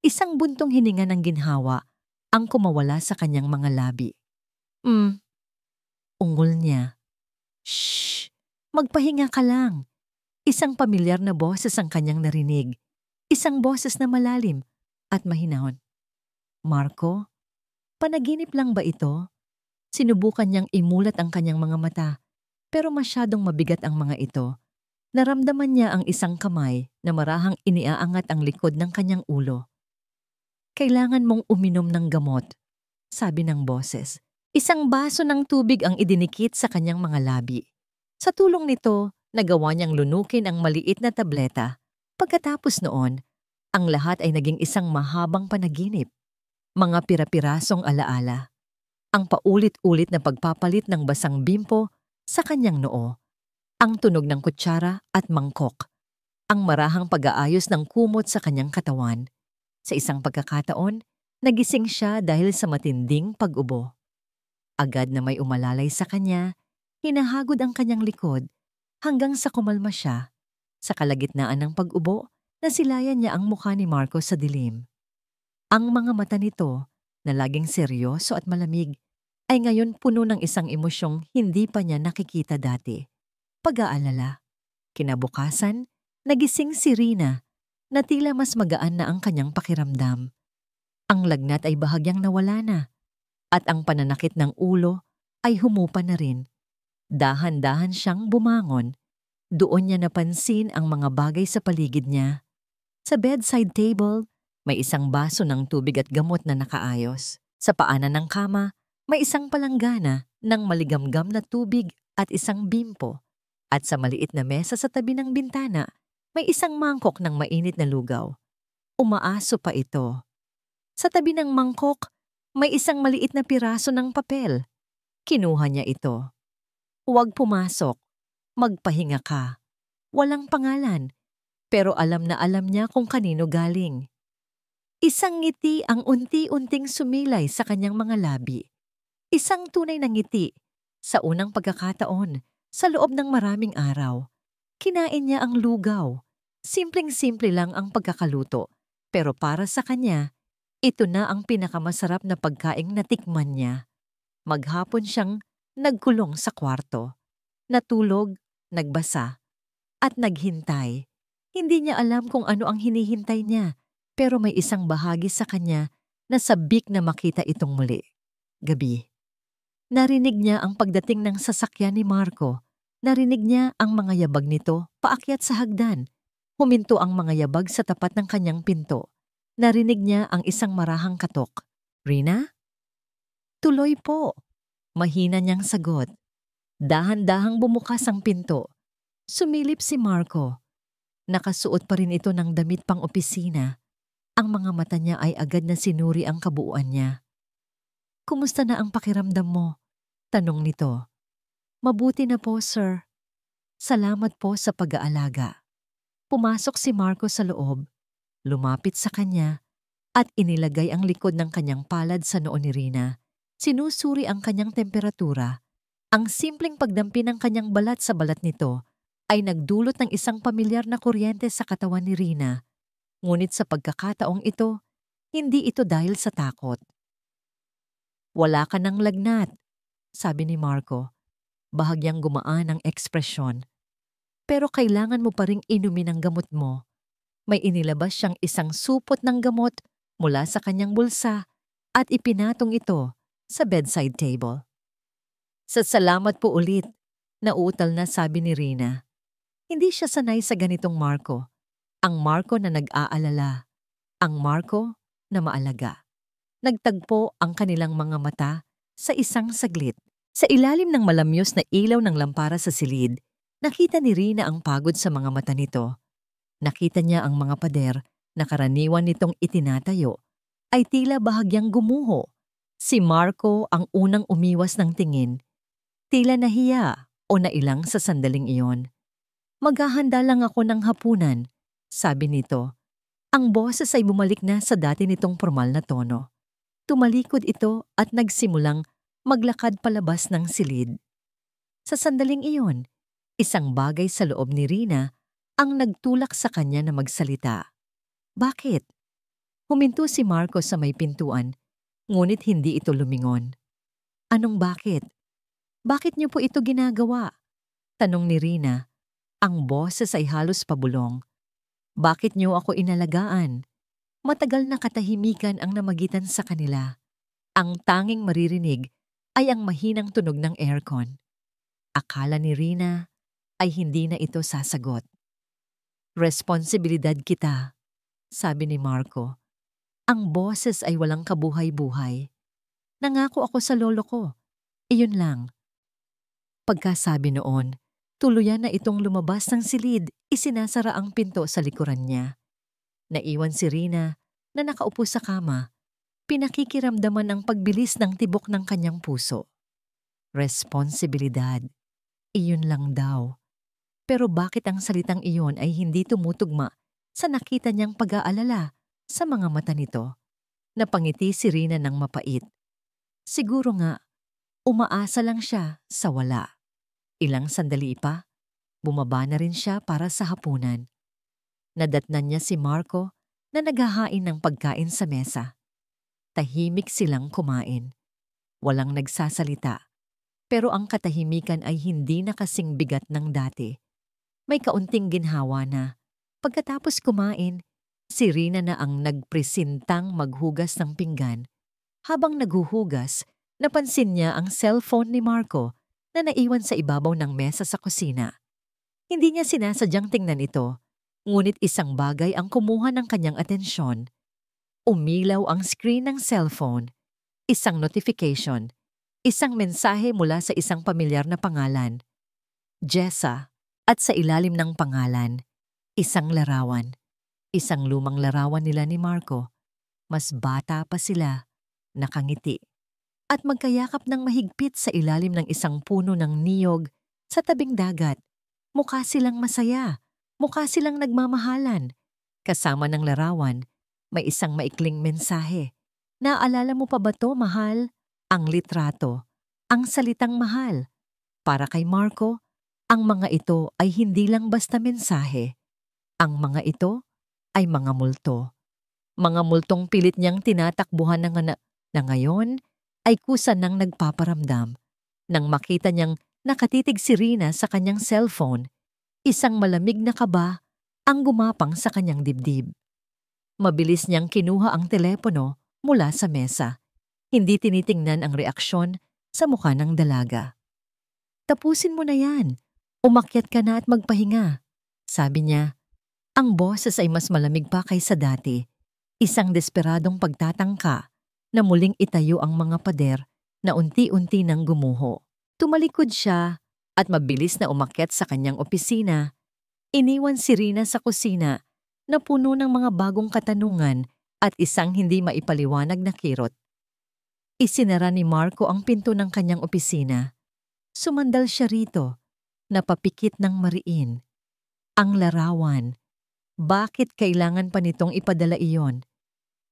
Isang buntong hininga ng ginhawa ang kumawala sa kanyang mga labi. Ungol niya. Shh! Magpahinga ka lang. Isang pamilyar na boses ang kanyang narinig. Isang boses na malalim at mahinahon. Marco? Panaginip lang ba ito? Sinubukan niyang imulat ang kanyang mga mata, pero masyadong mabigat ang mga ito. Naramdaman niya ang isang kamay na marahang iniaangat ang likod ng kanyang ulo. Kailangan mong uminom ng gamot, sabi ng boses. Isang baso ng tubig ang idinikit sa kanyang mga labi. Sa tulong nito, nagawa niyang lunukin ang maliit na tableta. Pagkatapos noon, ang lahat ay naging isang mahabang panaginip. Mga pira-pirasong alaala. Ang paulit-ulit na pagpapalit ng basang bimpo sa kanyang noo. Ang tunog ng kutsara at mangkok. Ang marahang pag-aayos ng kumot sa kanyang katawan. Sa isang pagkakataon, nagising siya dahil sa matinding pag-ubo. Agad na may umalalay sa kanya, hinahagod ang kanyang likod hanggang sa kumalma siya. Sa kalagitnaan ng pag-ubo, nasilayan niya ang mukha ni Marco sa dilim. Ang mga mata nito, na laging seryoso at malamig, ay ngayon puno ng isang emosyong hindi pa niya nakikita dati. Pag-aalala. Kinabukasan, nagising si Rina na tila mas magaan na ang kanyang pakiramdam. Ang lagnat ay bahagyang nawala na at ang pananakit ng ulo ay humupa na rin. Dahan-dahan siyang bumangon. Doon niya napansin ang mga bagay sa paligid niya. Sa bedside table, may isang baso ng tubig at gamot na nakaayos. Sa paanan ng kama, may isang palanggana ng maligamgam na tubig at isang bimpo. At sa maliit na mesa sa tabi ng bintana, may isang mangkok ng mainit na lugaw. Umaaso pa ito. Sa tabi ng mangkok, May isang maliit na piraso ng papel. Kinuha niya ito. Huwag pumasok. Magpahinga ka. Walang pangalan, pero alam na alam niya kung kanino galing. Isang ngiti ang unti-unting sumilay sa kanyang mga labi. Isang tunay na ngiti sa unang pagkakataon sa loob ng maraming araw. Kinain niya ang lugaw. Simpleng-simple lang ang pagkakaluto, pero para sa kanya, ito na ang pinakamasarap na pagkaing natikman niya. Maghapon siyang nagkulong sa kwarto. Natulog, nagbasa, at naghintay. Hindi niya alam kung ano ang hinihintay niya, pero may isang bahagi sa kanya na sabik na makita itong muli. Gabi. Narinig niya ang pagdating ng sasakyan ni Marco. Narinig niya ang mga yabag nito paakyat sa hagdan. Huminto ang mga yabag sa tapat ng kanyang pinto. Narinig niya ang isang marahang katok. "Rina?" "Tuloy po." Mahina niyang sagot. Dahan-dahang bumukas ang pinto. Sumilip si Marco. Nakasuot pa rin ito ng damit pang opisina. Ang mga mata niya ay agad na sinuri ang kabuuan niya. "Kumusta na ang pakiramdam mo?" tanong nito. "Mabuti na po, sir. Salamat po sa pag-aalaga." Pumasok si Marco sa loob, lumapit sa kanya, at inilagay ang likod ng kanyang palad sa noo ni Rina. Sinusuri ang kanyang temperatura. Ang simpleng pagdampi ng kanyang balat sa balat nito ay nagdulot ng isang pamilyar na kuryente sa katawan ni Rina. Ngunit sa pagkakataong ito, hindi ito dahil sa takot. "Wala ka ng lagnat," sabi ni Marco. Bahagyang gumaan ang ekspresyon. "Pero kailangan mo pa ring inumin ang gamot mo." May inilabas siyang isang supot ng gamot mula sa kanyang bulsa at ipinatong ito sa bedside table. "Salamat po ulit," nauutal na sabi ni Rina. Hindi siya sanay sa ganitong Marco. Ang Marco na nag-aalala. Ang Marco na maalaga. Nagtagpo ang kanilang mga mata sa isang saglit. Sa ilalim ng malamyos na ilaw ng lampara sa silid, nakita ni Rina ang pagod sa mga mata nito. Nakita niya ang mga pader na karaniwan nitong itinatayo ay tila bahagyang gumuho. Si Marco ang unang umiwas ng tingin. Tila nahiya o nailang sa sandaling iyon. "Maghahanda lang ako ng hapunan," sabi nito. Ang boses ay bumalik na sa dati nitong formal na tono. Tumalikod ito at nagsimulang maglakad palabas ng silid. Sa sandaling iyon, isang bagay sa loob ni Rina ang nagtulak sa kanya na magsalita. "Bakit?" Huminto si Marco sa may pintuan, ngunit hindi ito lumingon. "Anong bakit? Bakit niyo po ito ginagawa?" tanong ni Rina. Ang boses ay halos pabulong. "Bakit niyo ako inalagaan?" Matagal na katahimikan ang namagitan sa kanila. Ang tanging maririnig ay ang mahinang tunog ng aircon. Akala ni Rina ay hindi na ito sasagot. "Responsibilidad kita," sabi ni Marco. Ang boses ay walang kabuhay-buhay. "Nangako ako sa lolo ko. Iyon lang." Pagkasabi noon, tuluyan na itong lumabas ng silid, isinasara ang pinto sa likuran niya. Naiwan si Rina na nakaupo sa kama, pinakikiramdaman ang pagbilis ng tibok ng kanyang puso. Responsibilidad. Iyon lang daw. Pero bakit ang salitang iyon ay hindi tumutugma sa nakita niyang pag-aalala sa mga mata nito? Napangiti si Rina ng mapait. Siguro nga, umaasa lang siya sa wala. Ilang sandali pa, bumaba na rin siya para sa hapunan. Nadatnan niya si Marco na naghahain ng pagkain sa mesa. Tahimik silang kumain. Walang nagsasalita. Pero ang katahimikan ay hindi na kasing bigat ng dati. May kaunting ginhawa na. Pagkatapos kumain, si Rina na ang nagpresintang maghugas ng pinggan. Habang naghuhugas, napansin niya ang cellphone ni Marco na naiwan sa ibabaw ng mesa sa kusina. Hindi niya sinasadyang tingnan ito, ngunit isang bagay ang kumuha ng kanyang atensyon. Umilaw ang screen ng cellphone. Isang notification. Isang mensahe mula sa isang pamilyar na pangalan. Jessa. At sa ilalim ng pangalan, isang larawan. Isang lumang larawan nila ni Marco. Mas bata pa sila. nakangiti, at magkayakap ng mahigpit sa ilalim ng isang puno ng niyog sa tabing dagat. Mukha silang masaya, mukha silang nagmamahalan. Kasama ng larawan, may isang maikling mensahe. Naalala mo pa ba to, mahal? Ang litrato, ang salitang mahal. Para kay Marco, ang mga ito ay hindi lang basta mensahe. Ang mga ito ay mga multo. Mga multong pilit niyang tinatakbuhan na ngayon ay kusa nang nagpaparamdam. Nang makita niyang nakatitig si Rina sa kanyang cellphone, isang malamig na kaba ang gumapang sa kanyang dibdib. Mabilis niyang kinuha ang telepono mula sa mesa. Hindi tinitingnan ang reaksyon sa mukha ng dalaga. Tapusin mo na yan. Umakyat ka na at magpahinga. Sabi niya. Ang boses ay mas malamig pa kaysa dati. Isang desperadong pagtatangka na muling itayo ang mga pader na unti-unti nang gumuho. Tumalikod siya at mabilis na umakyat sa kanyang opisina. Iniwan si Rina sa kusina na puno ng mga bagong katanungan at isang hindi maipaliwanag na kirot. Isinara ni Marco ang pinto ng kanyang opisina. Sumandal siya rito, napapikit ng mariin. Ang larawan. Bakit kailangan pa nitong ipadala iyon?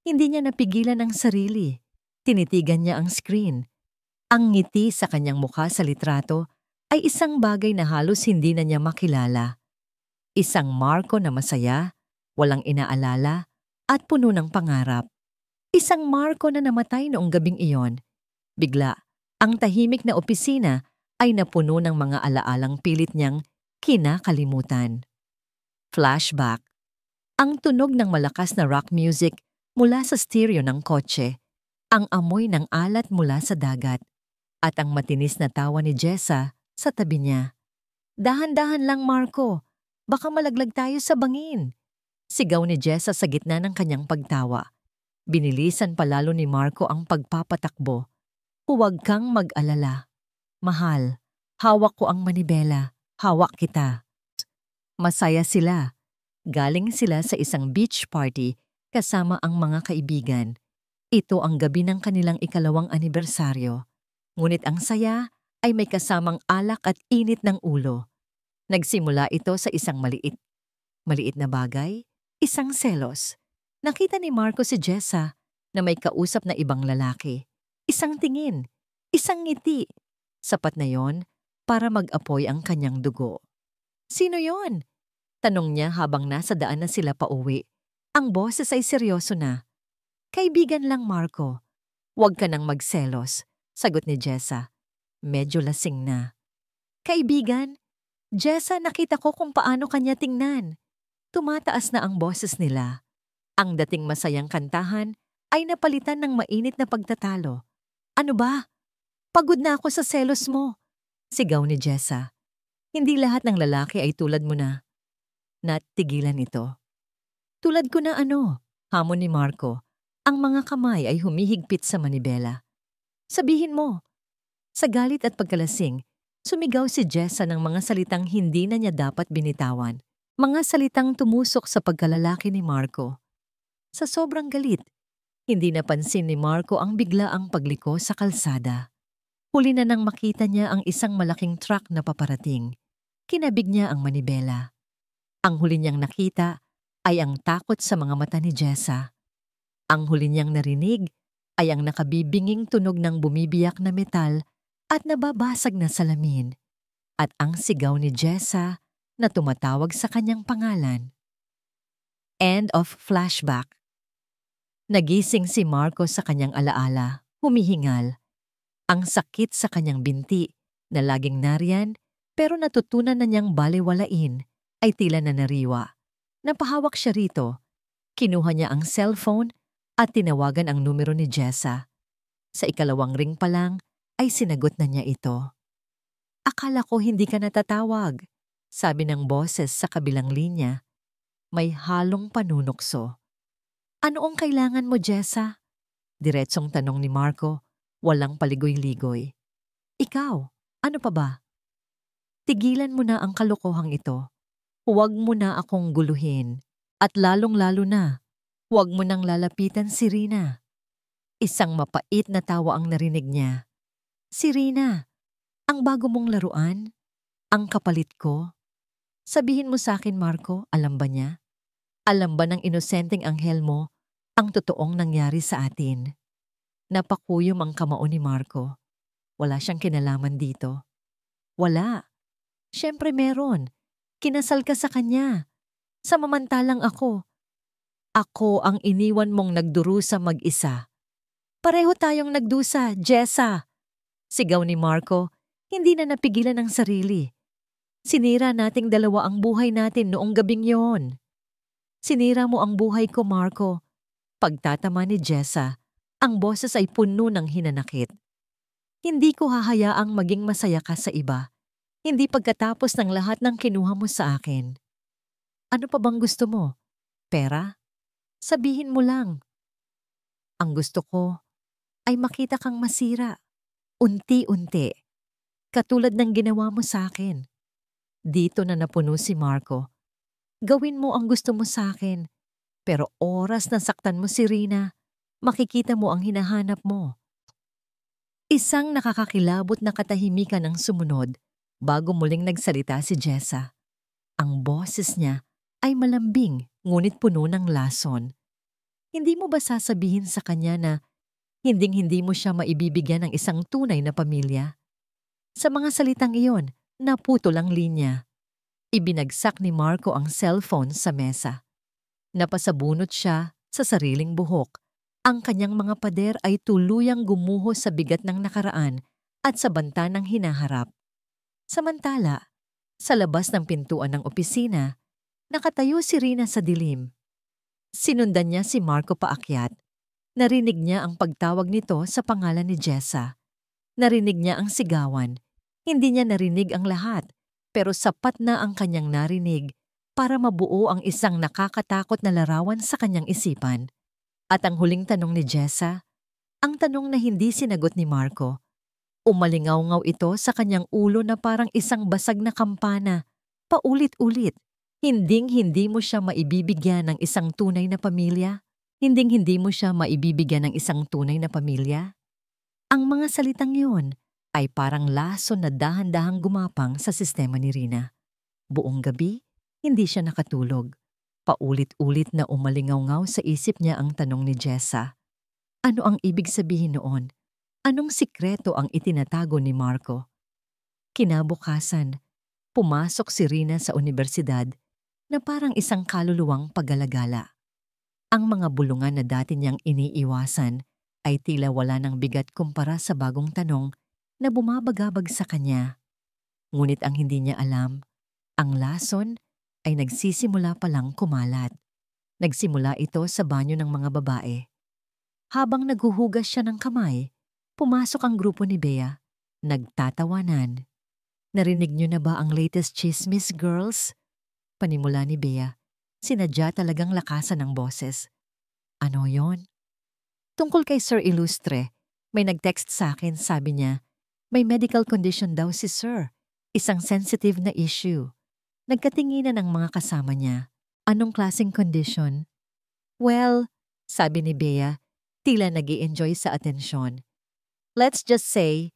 Hindi niya napigilan ang sarili. Tinitigan niya ang screen. Ang ngiti sa kanyang mukha sa litrato ay isang bagay na halos hindi na niya makilala. Isang Marco na masaya, walang inaalala, at puno ng pangarap. Isang Marco na namatay noong gabing iyon. Bigla, ang tahimik na opisina ay napuno ng mga alaalang pilit niyang kinakalimutan. Flashback. Ang tunog ng malakas na rock music mula sa stereo ng kotse, ang amoy ng alat mula sa dagat, at ang matinis na tawa ni Jessa sa tabi niya. Dahan-dahan lang, Marco. Baka malaglag tayo sa bangin. Sigaw ni Jessa sa gitna ng kanyang pagtawa. Binilisan palalo ni Marco ang pagpapatakbo. Huwag kang mag-alala. Mahal, hawak ko ang manibela. Hawak kita. Masaya sila. Galing sila sa isang beach party kasama ang mga kaibigan. Ito ang gabi ng kanilang ikalawang anibersaryo. Ngunit ang saya ay may kasamang alak at init ng ulo. Nagsimula ito sa isang maliit na bagay, isang selos. Nakita ni Marco si Jessa na may kausap na ibang lalaki. Isang tingin, isang ngiti. Sapat na yon para mag-apoy ang kanyang dugo. Sino yon? Tanong niya habang nasa daan na sila pauwi. Ang boses ay seryoso na. Kaibigan lang, Marco. Huwag ka nang magselos, sagot ni Jessa. Medyo lasing na. Kaibigan? Jessa, nakita ko kung paano kanya tingnan. Tumataas na ang boses nila. Ang dating masayang kantahan ay napalitan ng mainit na pagtatalo. Ano ba? Pagod na ako sa selos mo, sigaw ni Jessa. Hindi lahat ng lalaki ay tulad mo na. Natigilan ito. Tulad ko na ano, hamon ni Marco. Ang mga kamay ay humihigpit sa manibela. Sabihin mo. Sa galit at pagkalasing, sumigaw si Jessa ng mga salitang hindi na niya dapat binitawan. Mga salitang tumusok sa pagkalalaki ni Marco. Sa sobrang galit, hindi napansin ni Marco ang biglaang pagliko sa kalsada. Huli na nang makita niya ang isang malaking truck na paparating. Kinabig niya ang manibela. Ang huli niyang nakita ay ang takot sa mga mata ni Jessa. Ang huli niyang narinig ay ang nakabibinging tunog ng bumibiyak na metal at nababasag na salamin. At ang sigaw ni Jessa na tumatawag sa kanyang pangalan. End of flashback. Nagising si Marco sa kanyang alaala, humihingal. Ang sakit sa kanyang binti na laging nariyan pero natutunan na niyang balewalain ay tila na nariwa. Napahawak siya rito. Kinuha niya ang cellphone at tinawagan ang numero ni Jessa. Sa ikalawang ring pa lang ay sinagot na niya ito. Akala ko hindi ka natatawag, sabi ng boses sa kabilang linya. May halong panunokso. Ano ang kailangan mo, Jessa? Diretsong tanong ni Marco. Walang paligoy-ligoy. Ikaw, ano pa ba? Tigilan mo na ang kalokohang ito. Huwag mo na akong guluhin. At lalong-lalo na, huwag mo nang lalapitan si Rina. Isang mapait na tawa ang narinig niya. Si Rina, ang bago mong laruan? Ang kapalit ko? Sabihin mo sa akin, Marco, alam ba niya? Alam ba ng inosenteng anghel mo ang totoong nangyari sa atin? Napakuyom ang kamao ni Marco. Wala siyang kinalaman dito. Wala. Siyempre meron. Kinasal ka sa kanya. Samamantalang ako. Ako ang iniwan mong nagdurusa mag-isa. Pareho tayong nagdusa, Jessa. Sigaw ni Marco, hindi na napigilan ng sarili. Sinira nating dalawa ang buhay natin noong gabing yon. Sinira mo ang buhay ko, Marco. Pagtatama ni Jessa, ang boses ay puno ng hinanakit. Hindi ko hahayaang maging masaya ka sa iba. Hindi pagkatapos ng lahat ng kinuha mo sa akin. Ano pa bang gusto mo? Pera? Sabihin mo lang. Ang gusto ko ay makita kang masira. Unti-unti. Katulad ng ginawa mo sa akin. Dito na napuno si Marco. Gawin mo ang gusto mo sa akin. Pero oras na saktan mo si Rina, makikita mo ang hinahanap mo. Isang nakakakilabot na katahimikan ang sumunod bago muling nagsalita si Jessa. Ang boses niya ay malambing ngunit puno ng lason. Hindi mo ba sasabihin sa kanya na hinding-hindi mo siya maibibigyan ng isang tunay na pamilya? Sa mga salitang iyon, naputol ang linya. Ibinagsak ni Marco ang cellphone sa mesa. Napasabunot siya sa sariling buhok. Ang kanyang mga pader ay tuluyang gumuho sa bigat ng nakaraan at sa banta ng hinaharap. Samantala, sa labas ng pintuan ng opisina, nakatayo si Rina sa dilim. Sinundan niya si Marco paakyat. Narinig niya ang pagtawag nito sa pangalan ni Jessa. Narinig niya ang sigawan. Hindi niya narinig ang lahat, pero sapat na ang kanyang narinig para mabuo ang isang nakakatakot na larawan sa kanyang isipan. At ang huling tanong ni Jessa, ang tanong na hindi sinagot ni Marco. Umalingaw-ngaw ito sa kanyang ulo na parang isang basag na kampana, paulit-ulit. Hinding-hindi mo siya maibibigyan ng isang tunay na pamilya? Hinding-hindi mo siya maibibigyan ng isang tunay na pamilya? Ang mga salitang yun ay parang lason na dahan-dahang gumapang sa sistema ni Rina. Buong gabi, hindi siya nakatulog. Paulit-ulit na umalingaw-ngaw sa isip niya ang tanong ni Jessa. Ano ang ibig sabihin noon? Anong sikreto ang itinatago ni Marco? Kinabukasan, pumasok si Rina sa universidad na parang isang kaluluwang paggalagala. Ang mga bulungan na dati niyang iniiwasan ay tila wala ng bigat kumpara sa bagong tanong na bumabagabag sa kanya. Ngunit ang hindi niya alam, ang lason ay nagsisimula palang kumalat. Nagsimula ito sa banyo ng mga babae. Habang naghuhugas siya ng kamay, pumasok ang grupo ni Bea. Nagtatawanan. Narinig niyo na ba ang latest chismis, girls? Panimula ni Bea. Sinadya talagang lakasan ng boses. Ano yon? Tungkol kay Sir Illustre, may nag-text sa akin, sabi niya, may medical condition daw si Sir. Isang sensitive na issue. Nagkatinginan ang mga kasama niya. Anong klaseng condition? Well, sabi ni Bea, tila nag-i-enjoy sa atensyon. Let's just say,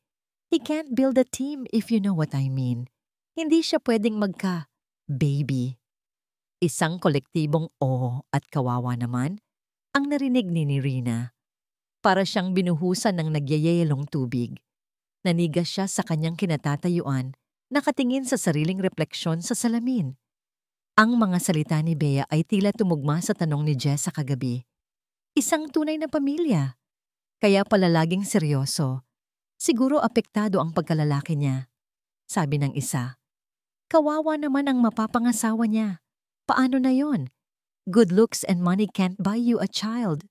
he can't build a team if you know what I mean. Hindi siya pwedeng magka-baby. Isang kolektibong at kawawa naman ang narinig ni Rina. Para siyang binuhusan ng nagyayelong tubig. Nanigas siya sa kanyang kinatatayuan, nakatingin sa sariling refleksyon sa salamin. Ang mga salita ni Bea ay tila tumugma sa tanong ni Jessa kagabi. Isang tunay na pamilya. Kaya pala laging seryoso. Siguro apektado ang pagkalalaki niya. Sabi ng isa. Kawawa naman ang mapapangasawa niya. Paano na yon? Good looks and money can't buy you a child.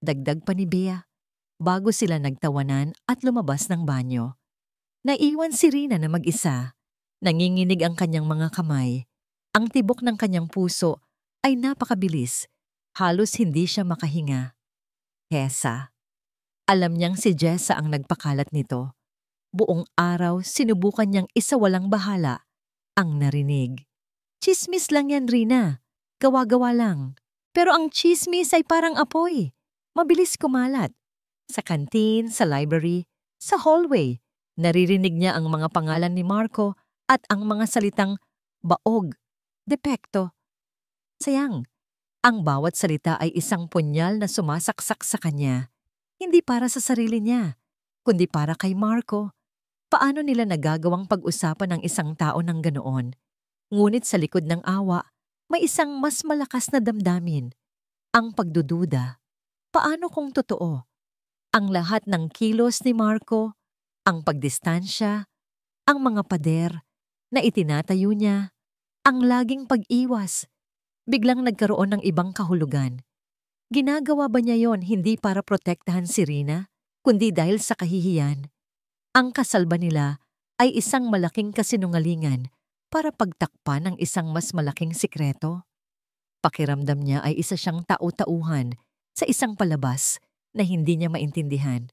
Dagdag pa ni Bea. Bago sila nagtawanan at lumabas ng banyo. Naiwan si Rina na mag-isa. Nanginginig ang kanyang mga kamay. Ang tibok ng kanyang puso ay napakabilis. Halos hindi siya makahinga. Jessa. Alam niyang si Jessa ang nagpakalat nito. Buong araw sinubukan niyang isawalang bahala. Ang narinig. Chismis lang yan, Rina. Gawa-gawa lang. Pero ang chismis ay parang apoy. Mabilis kumalat. Sa canteen, sa library, sa hallway, naririnig niya ang mga pangalan ni Marco at ang mga salitang baog, depekto. Sayang, ang bawat salita ay isang punyal na sumasaksak sa kanya. Hindi para sa sarili niya, kundi para kay Marco. Paano nila nagagawang pag-usapan ng isang tao ng ganoon? Ngunit sa likod ng awa, may isang mas malakas na damdamin. Ang pagdududa. Paano kung totoo? Ang lahat ng kilos ni Marco, ang pagdistansya, ang mga pader na itinatayo niya, ang laging pag-iwas, biglang nagkaroon ng ibang kahulugan. Ginagawa ba niya yon hindi para protektahan si Rina, kundi dahil sa kahihiyan? Ang kasal ba nila ay isang malaking kasinungalingan para pagtakpan ng isang mas malaking sikreto? Pakiramdam niya ay isa siyang tau-tauhan sa isang palabas na hindi niya maintindihan.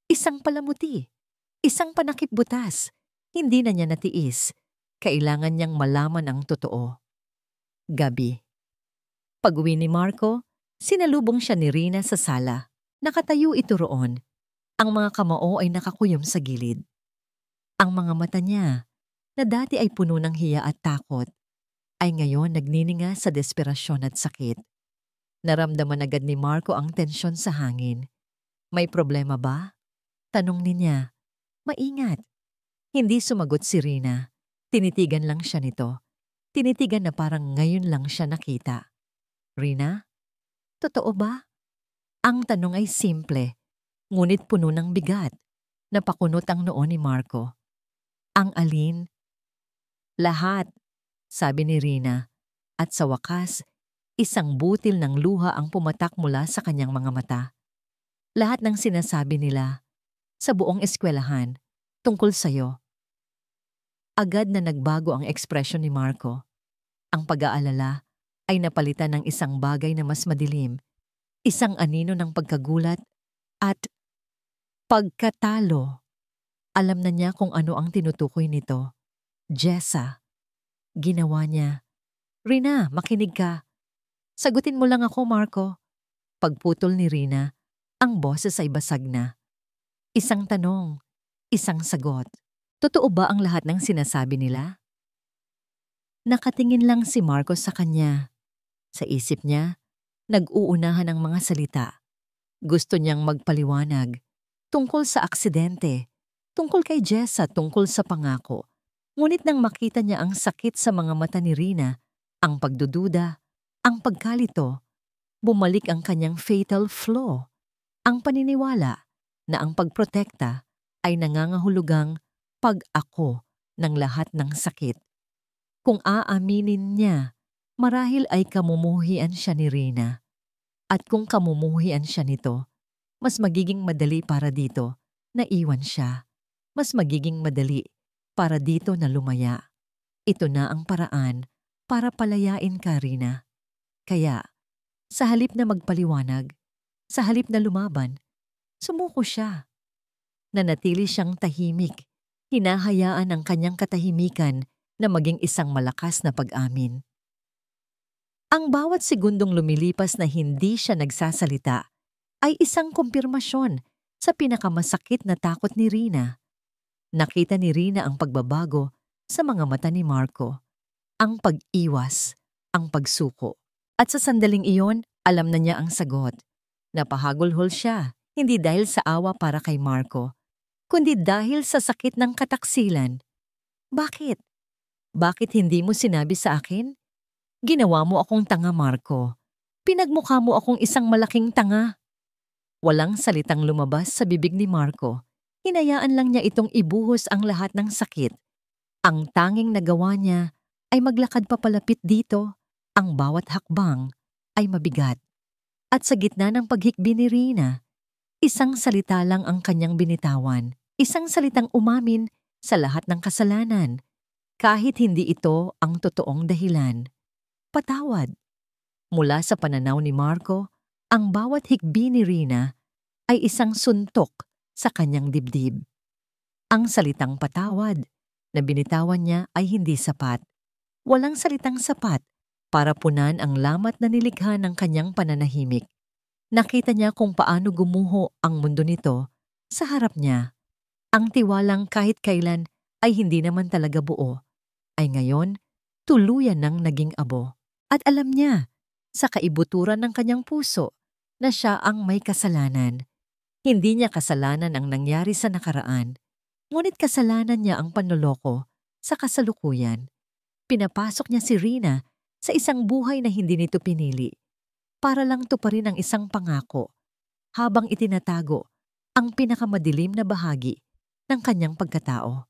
Isang palamuti, isang panakipbutas. Hindi na niya natiis. Kailangan niyang malaman ang totoo. Gabi. Pag-uwi ni Marco, sinalubong siya ni Rina sa sala. Nakatayo ito roon. Ang mga kamao ay nakakuyom sa gilid. Ang mga mata niya, na dati ay puno ng hiya at takot, ay ngayon nagnininga sa desperasyon at sakit. Naramdaman agad ni Marco ang tensyon sa hangin. May problema ba? Tanong niya. Maingat. Hindi sumagot si Rina. Tinitigan lang siya nito. Tinitigan na parang ngayon lang siya nakita. Rina? Totoo ba? Ang tanong ay simple, ngunit puno ng bigat. Napakunot ang noo ni Marco. Ang alin? Lahat, sabi ni Rina. At sa wakas, isang butil ng luha ang pumatak mula sa kanyang mga mata. Lahat ng sinasabi nila, sa buong eskwelahan, tungkol sa'yo. Agad na nagbago ang ekspresyon ni Marco. Ang pag-aalala ay napalitan ng isang bagay na mas madilim, isang anino ng pagkagulat at pagkatalo. Alam na niya kung ano ang tinutukoy nito. Jessa. Ginawa niya. Rina, makinig ka. Sagutin mo lang ako, Marco. Pagputol ni Rina, ang boses ay basag na. Isang tanong, isang sagot. Totoo ba ang lahat ng sinasabi nila? Nakatingin lang si Marco sa kanya. Sa isip niya, nag-uunahan ang mga salita. Gusto niyang magpaliwanag. Tungkol sa aksidente, tungkol kay Jessa, tungkol sa pangako. Ngunit nang makita niya ang sakit sa mga mata ni Rina, ang pagdududa, ang pagkalito, bumalik ang kanyang fatal flaw. Ang paniniwala na ang pagprotekta ay nangangahulugang pag-ako ng lahat ng sakit. Kung aaminin niya, marahil ay kamumuhian siya ni Rina. At kung kamumuhian siya nito, mas magiging madali para dito na iwan siya. Mas magiging madali para dito na lumaya. Ito na ang paraan para palayain ka, Rina. Kaya, sa halip na magpaliwanag, sa halip na lumaban, sumuko siya. Nanatili siyang tahimik, hinahayaan ang kanyang katahimikan na maging isang malakas na pag-amin. Ang bawat segundong lumilipas na hindi siya nagsasalita ay isang kumpirmasyon sa pinakamasakit na takot ni Rina. Nakita ni Rina ang pagbabago sa mga mata ni Marco, ang pag-iwas, ang pagsuko. At sa sandaling iyon, alam na niya ang sagot. Napahagulhol siya, hindi dahil sa awa para kay Marco, kundi dahil sa sakit ng kataksilan. Bakit? Bakit hindi mo sinabi sa akin? Ginawa mo akong tanga, Marco. Pinagmukha mo akong isang malaking tanga. Walang salitang lumabas sa bibig ni Marco. Hinayaan lang niya itong ibuhos ang lahat ng sakit. Ang tanging nagawa niya ay maglakad papalapit dito. Ang bawat hakbang ay mabigat. At sa gitna ng paghikbi ni Rina, isang salita lang ang kanyang binitawan. Isang salitang umamin sa lahat ng kasalanan. Kahit hindi ito ang totoong dahilan. Patawad. Mula sa pananaw ni Marco, ang bawat hikbi ni Rina ay isang suntok sa kanyang dibdib. Ang salitang patawad na binitawan niya ay hindi sapat. Walang salitang sapat para punan ang lamat na nilikha ng kanyang pananahimik. Nakita niya kung paano gumuho ang mundo nito sa harap niya. Ang tiwalang kahit kailan ay hindi naman talaga buo, ay ngayon tuluyan ng naging abo. At alam niya sa kaibuturan ng kanyang puso na siya ang may kasalanan. Hindi niya kasalanan ang nangyari sa nakaraan, ngunit kasalanan niya ang panloloko sa kasalukuyan. Pinapasok niya si Rina sa isang buhay na hindi nito pinili para lang tuparin ang isang pangako habang itinatago ang pinakamadilim na bahagi ng kanyang pagkatao.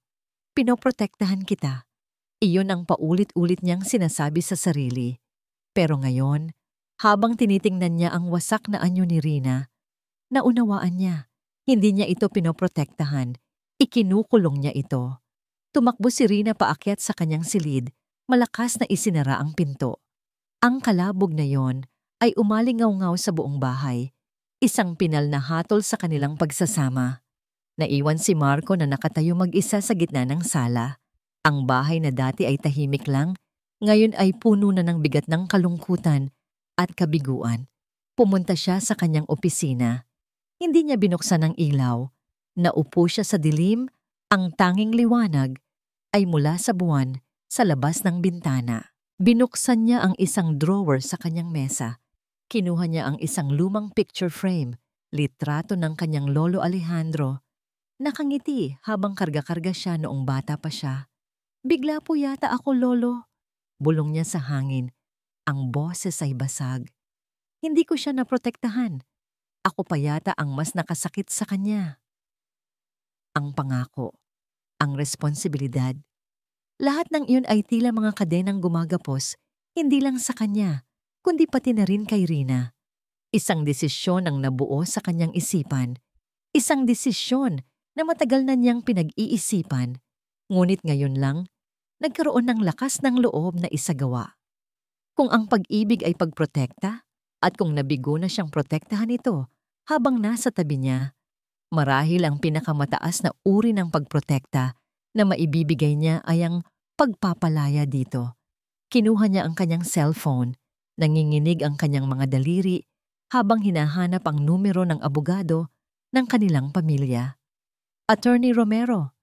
Pinoprotektahan kita. Iyon ang paulit-ulit niyang sinasabi sa sarili. Pero ngayon, habang tinitingnan niya ang wasak na anyo ni Rina, naunawaan niya. Hindi niya ito pinoprotektahan. Ikinukulong niya ito. Tumakbo si Rina paakyat sa kanyang silid, malakas na isinara ang pinto. Ang kalabog na yon ay umalingaw-ngaw sa buong bahay. Isang pinal na hatol sa kanilang pagsasama. Naiwan si Marco na nakatayo mag-isa sa gitna ng sala. Ang bahay na dati ay tahimik lang, ngayon ay puno na ng bigat ng kalungkutan at kabiguan. Pumunta siya sa kanyang opisina. Hindi niya binuksan ang ilaw. Naupo siya sa dilim, ang tanging liwanag ay mula sa buwan sa labas ng bintana. Binuksan niya ang isang drawer sa kanyang mesa. Kinuha niya ang isang lumang picture frame, litrato ng kanyang lolo Alejandro. Nakangiti habang karga-karga siya noong bata pa siya. Bigla po yata ako, lolo. Bulong niya sa hangin. Ang boses ay basag. Hindi ko siya naprotektahan. Ako pa yata ang mas nakasakit sa kanya. Ang pangako, ang responsibilidad. Lahat ng iyon ay tila mga kadenang gumagapos, hindi lang sa kanya, kundi pati na rin kay Rina. Isang desisyon ang nabuo sa kanyang isipan. Isang desisyon na matagal na niyang pinag-iisipan. Ngunit ngayon lang, nagkaroon ng lakas ng loob na isagawa. Kung ang pag-ibig ay pagprotekta, at kung nabigo na siyang protektahan ito habang nasa tabi niya, marahil ang pinakamataas na uri ng pagprotekta na maibibigay niya ay ang pagpapalaya dito. Kinuha niya ang kanyang cellphone, nanginginig ang kanyang mga daliri habang hinahanap ang numero ng abogado ng kanilang pamilya. Attorney Romero,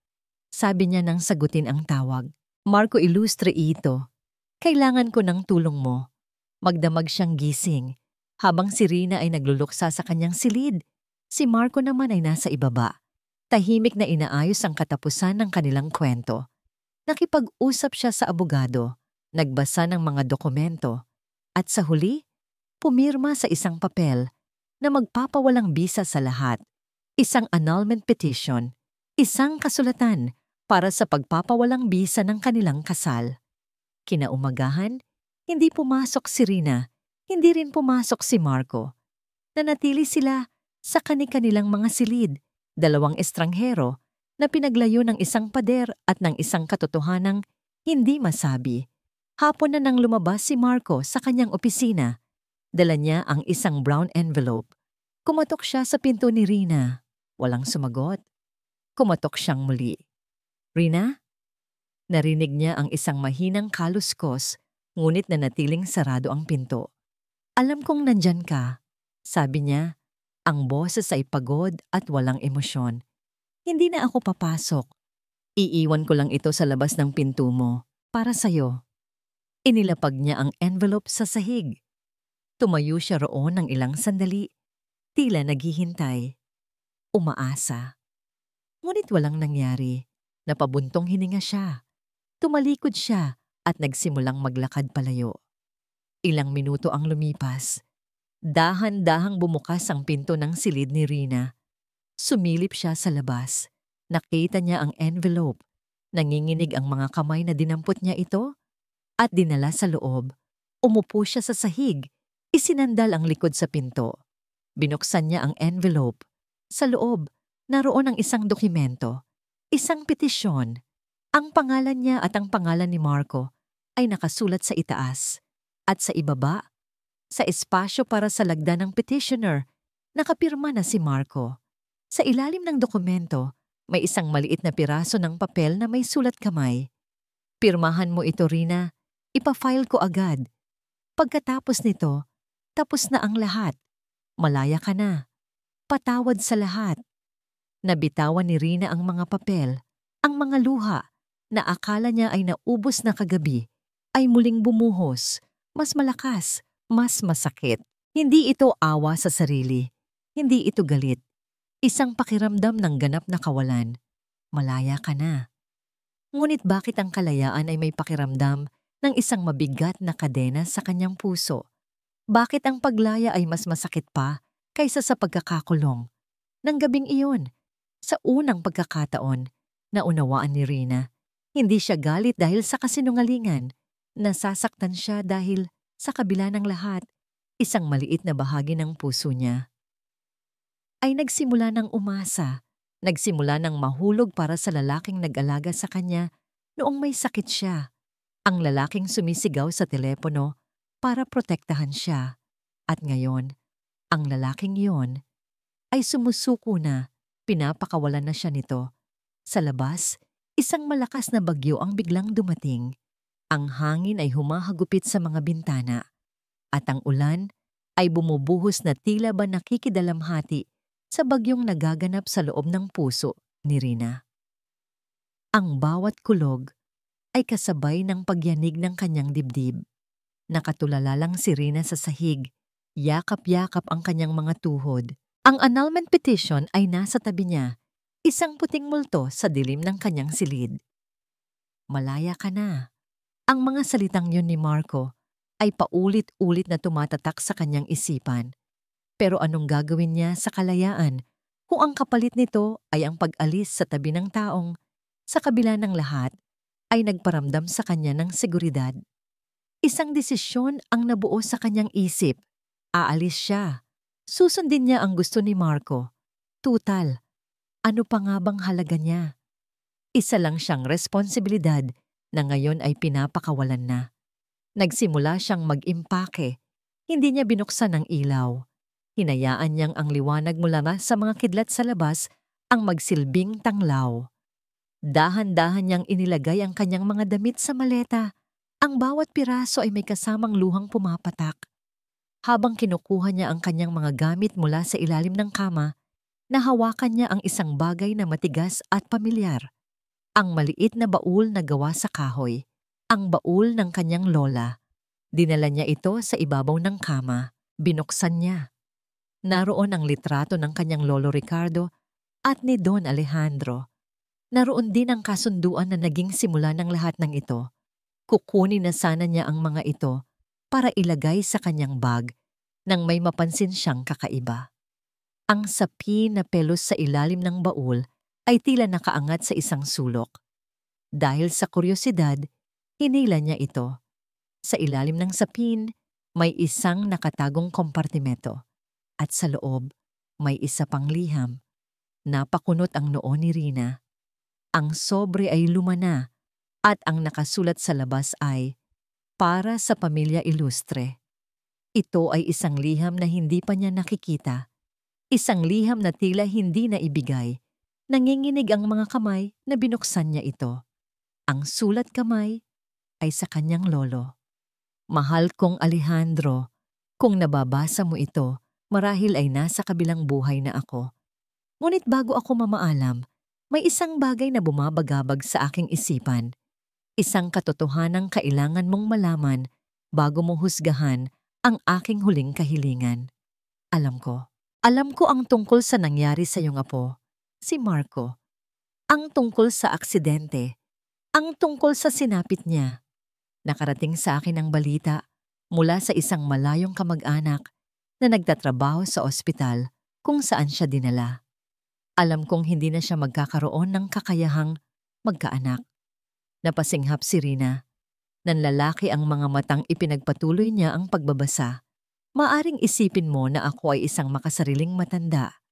sabi niya nang sagutin ang tawag. Marco Ilustre ito. Kailangan ko ng tulong mo. Magdamag siyang gising habang si Rina ay nagluluksa sa kanyang silid. Si Marco naman ay nasa ibaba. Tahimik na inaayos ang katapusan ng kanilang kwento. Nakipag-usap siya sa abogado, nagbasa ng mga dokumento, at sa huli, pumirma sa isang papel na magpapawalang bisa sa lahat. Isang annulment petition, isang kasulatan para sa pagpapawalang bisa ng kanilang kasal. Kinaumagahan, hindi pumasok si Rina, hindi rin pumasok si Marco. Nanatili sila sa kani-kanilang mga silid, dalawang estranghero na pinaglayo ng isang pader at ng isang katotohanang hindi masabi. Hapon na nang lumabas si Marco sa kanyang opisina. Dala niya ang isang brown envelope. Kumatok siya sa pinto ni Rina. Walang sumagot. Kumatok siyang muli. Rina? Narinig niya ang isang mahinang kaluskos, ngunit nanatiling sarado ang pinto. Alam kong nandyan ka, sabi niya. Ang boses ay pagod at walang emosyon. Hindi na ako papasok. Iiwan ko lang ito sa labas ng pinto mo, para sa'yo. Inilapag niya ang envelope sa sahig. Tumayo siya roon ng ilang sandali, tila naghihintay. Umaasa. Ngunit walang nangyari. Napabuntong hininga siya. Tumalikod siya at nagsimulang maglakad palayo. Ilang minuto ang lumipas. Dahan-dahang bumukas ang pinto ng silid ni Rina. Sumilip siya sa labas. Nakita niya ang envelope. Nanginginig ang mga kamay na dinampot niya ito at dinala sa loob. Umupo siya sa sahig. Isinandal ang likod sa pinto. Binuksan niya ang envelope. Sa loob, naroon ang isang dokumento. Isang petisyon. Ang pangalan niya at ang pangalan ni Marco ay nakasulat sa itaas. At sa ibaba, sa espasyo para sa lagda ng petitioner, nakapirma na si Marco. Sa ilalim ng dokumento, may isang maliit na piraso ng papel na may sulat kamay. Pirmahan mo ito, Rina. Ipa-file ko agad. Pagkatapos nito, tapos na ang lahat. Malaya ka na. Patawad sa lahat. Nabitawan ni Rina ang mga papel, ang mga luha na akala niya ay naubos na kagabi ay muling bumuhos, mas malakas, mas masakit. Hindi ito awa sa sarili. Hindi ito galit. Isang pakiramdam ng ganap na kawalan. Malaya ka na. Ngunit bakit ang kalayaan ay may pakiramdam ng isang mabigat na kadena sa kanyang puso? Bakit ang paglaya ay mas masakit pa kaysa sa pagkakakulong? Nang gabing iyon, sa unang pagkakataon, naunawaan ni Rina, hindi siya galit dahil sa kasinungalingan. Nasasaktan siya dahil sa kabila ng lahat, isang maliit na bahagi ng puso niya ay nagsimula ng umasa, nagsimula ng mahulog para sa lalaking nag-alaga sa kanya noong may sakit siya. Ang lalaking sumisigaw sa telepono para protektahan siya. At ngayon, ang lalaking iyon ay sumusuko na, pinapakawalan na siya nito. Sa labas, isang malakas na bagyo ang biglang dumating. Ang hangin ay humahagupit sa mga bintana. At ang ulan ay bumubuhos na tila ba nakikidalamhati sa bagyong nagaganap sa loob ng puso ni Rina. Ang bawat kulog ay kasabay ng pagyanig ng kanyang dibdib. Nakatulala lang si Rina sa sahig, yakap-yakap ang kanyang mga tuhod. Ang annulment petition ay nasa tabi niya, isang puting multo sa dilim ng kanyang silid. Malaya ka na. Ang mga salitang yun ni Marco ay paulit-ulit na tumatatak sa kanyang isipan. Pero anong gagawin niya sa kalayaan kung ang kapalit nito ay ang pag-alis sa tabi ng taong, sa kabila ng lahat, ay nagparamdam sa kanya ng seguridad? Isang desisyon ang nabuo sa kanyang isip. Aalis siya. Susundin niya ang gusto ni Marco. Tutal, ano pa nga bang halaga niya? Isa lang siyang responsibilidad na ngayon ay pinapakawalan na. Nagsimula siyang mag-impake. Hindi niya binuksan ang ilaw. Hinayaan niyang ang liwanag mula sa mga kidlat sa labas ang magsilbing tanglaw. Dahan-dahan niyang inilagay ang kanyang mga damit sa maleta. Ang bawat piraso ay may kasamang luhang pumapatak. Habang kinukuha niya ang kanyang mga gamit mula sa ilalim ng kama, nahawakan niya ang isang bagay na matigas at pamilyar. Ang maliit na baul na gawa sa kahoy. Ang baul ng kanyang lola. Dinala niya ito sa ibabaw ng kama. Binuksan niya. Naroon ang litrato ng kanyang lolo Ricardo at ni Don Alejandro. Naroon din ang kasunduan na naging simula ng lahat ng ito. Kukunin na sana niya ang mga ito para ilagay sa kanyang bag nang may mapansin siyang kakaiba. Ang sapi na pelos sa ilalim ng baul ay tila nakaangat sa isang sulok. Dahil sa kuryosidad, hinila niya ito. Sa ilalim ng sapin, may isang nakatagong kompartimento. At sa loob, may isa pang liham. Napakunot ang noo ni Rina. Ang sobre ay lumana at ang nakasulat sa labas ay, "Para sa pamilya ilustre." Ito ay isang liham na hindi pa niya nakikita. Isang liham na tila hindi na ibigay. Nanginginig ang mga kamay na binuksan niya ito. Ang sulat kamay ay sa kanyang lolo. "Mahal kong Alejandro, kung nababasa mo ito, marahil ay nasa kabilang buhay na ako. Ngunit bago ako mamaalam, may isang bagay na bumabagabag sa aking isipan. Isang katotohanang kailangan mong malaman bago mo husgahan ang aking huling kahilingan. Alam ko ang tungkol sa nangyari sa iyong apo, si Marco. Ang tungkol sa aksidente. Ang tungkol sa sinapit niya. Nakarating sa akin ang balita mula sa isang malayong kamag-anak na nagtatrabaho sa ospital kung saan siya dinala. Alam kong hindi na siya magkakaroon ng kakayahang magkaanak." Napasinghap si Rina. Nanlalaki ang mga matang ipinagpatuloy niya ang pagbabasa. Maaring isipin mo na ako ay isang makasariling matanda,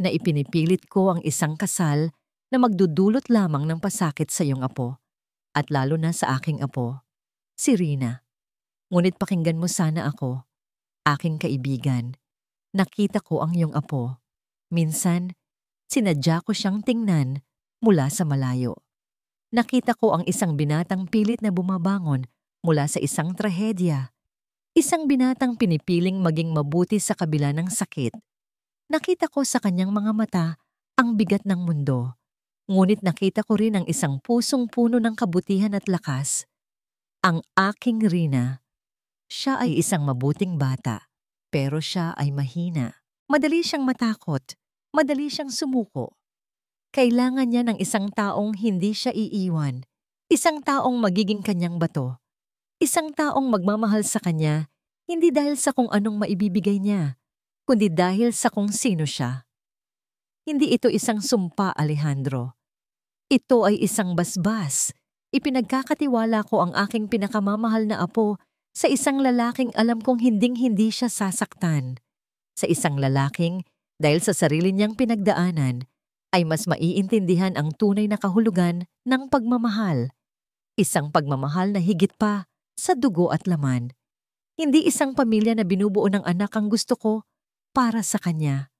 na ipinipilit ko ang isang kasal na magdudulot lamang ng pasakit sa iyong apo, at lalo na sa aking apo, si Rina. Ngunit pakinggan mo sana ako, aking kaibigan. Nakita ko ang iyong apo. Minsan, sinadya ko siyang tingnan mula sa malayo. Nakita ko ang isang binatang pilit na bumabangon mula sa isang trahedya. Isang binatang pinipiling maging mabuti sa kabila ng sakit. Nakita ko sa kanyang mga mata ang bigat ng mundo. Ngunit nakita ko rin ang isang pusong puno ng kabutihan at lakas. Ang aking Rina. Siya ay isang mabuting bata, pero siya ay mahina. Madali siyang matakot, madali siyang sumuko. Kailangan niya ng isang taong hindi siya iiwan, isang taong magiging kanyang bato, isang taong magmamahal sa kanya, hindi dahil sa kung anong maibibigay niya, kundi dahil sa kung sino siya. Hindi ito isang sumpa, Alejandro. Ito ay isang basbas. Ipinagkakatiwala ko ang aking pinakamamahal na apo sa isang lalaking alam kong hinding-hindi siya sasaktan. Sa isang lalaking, dahil sa sarili niyang pinagdaanan, ay mas maiintindihan ang tunay na kahulugan ng pagmamahal. Isang pagmamahal na higit pa sa dugo at laman. Hindi isang pamilya na binubuo ng anak ang gusto ko para sa kanya,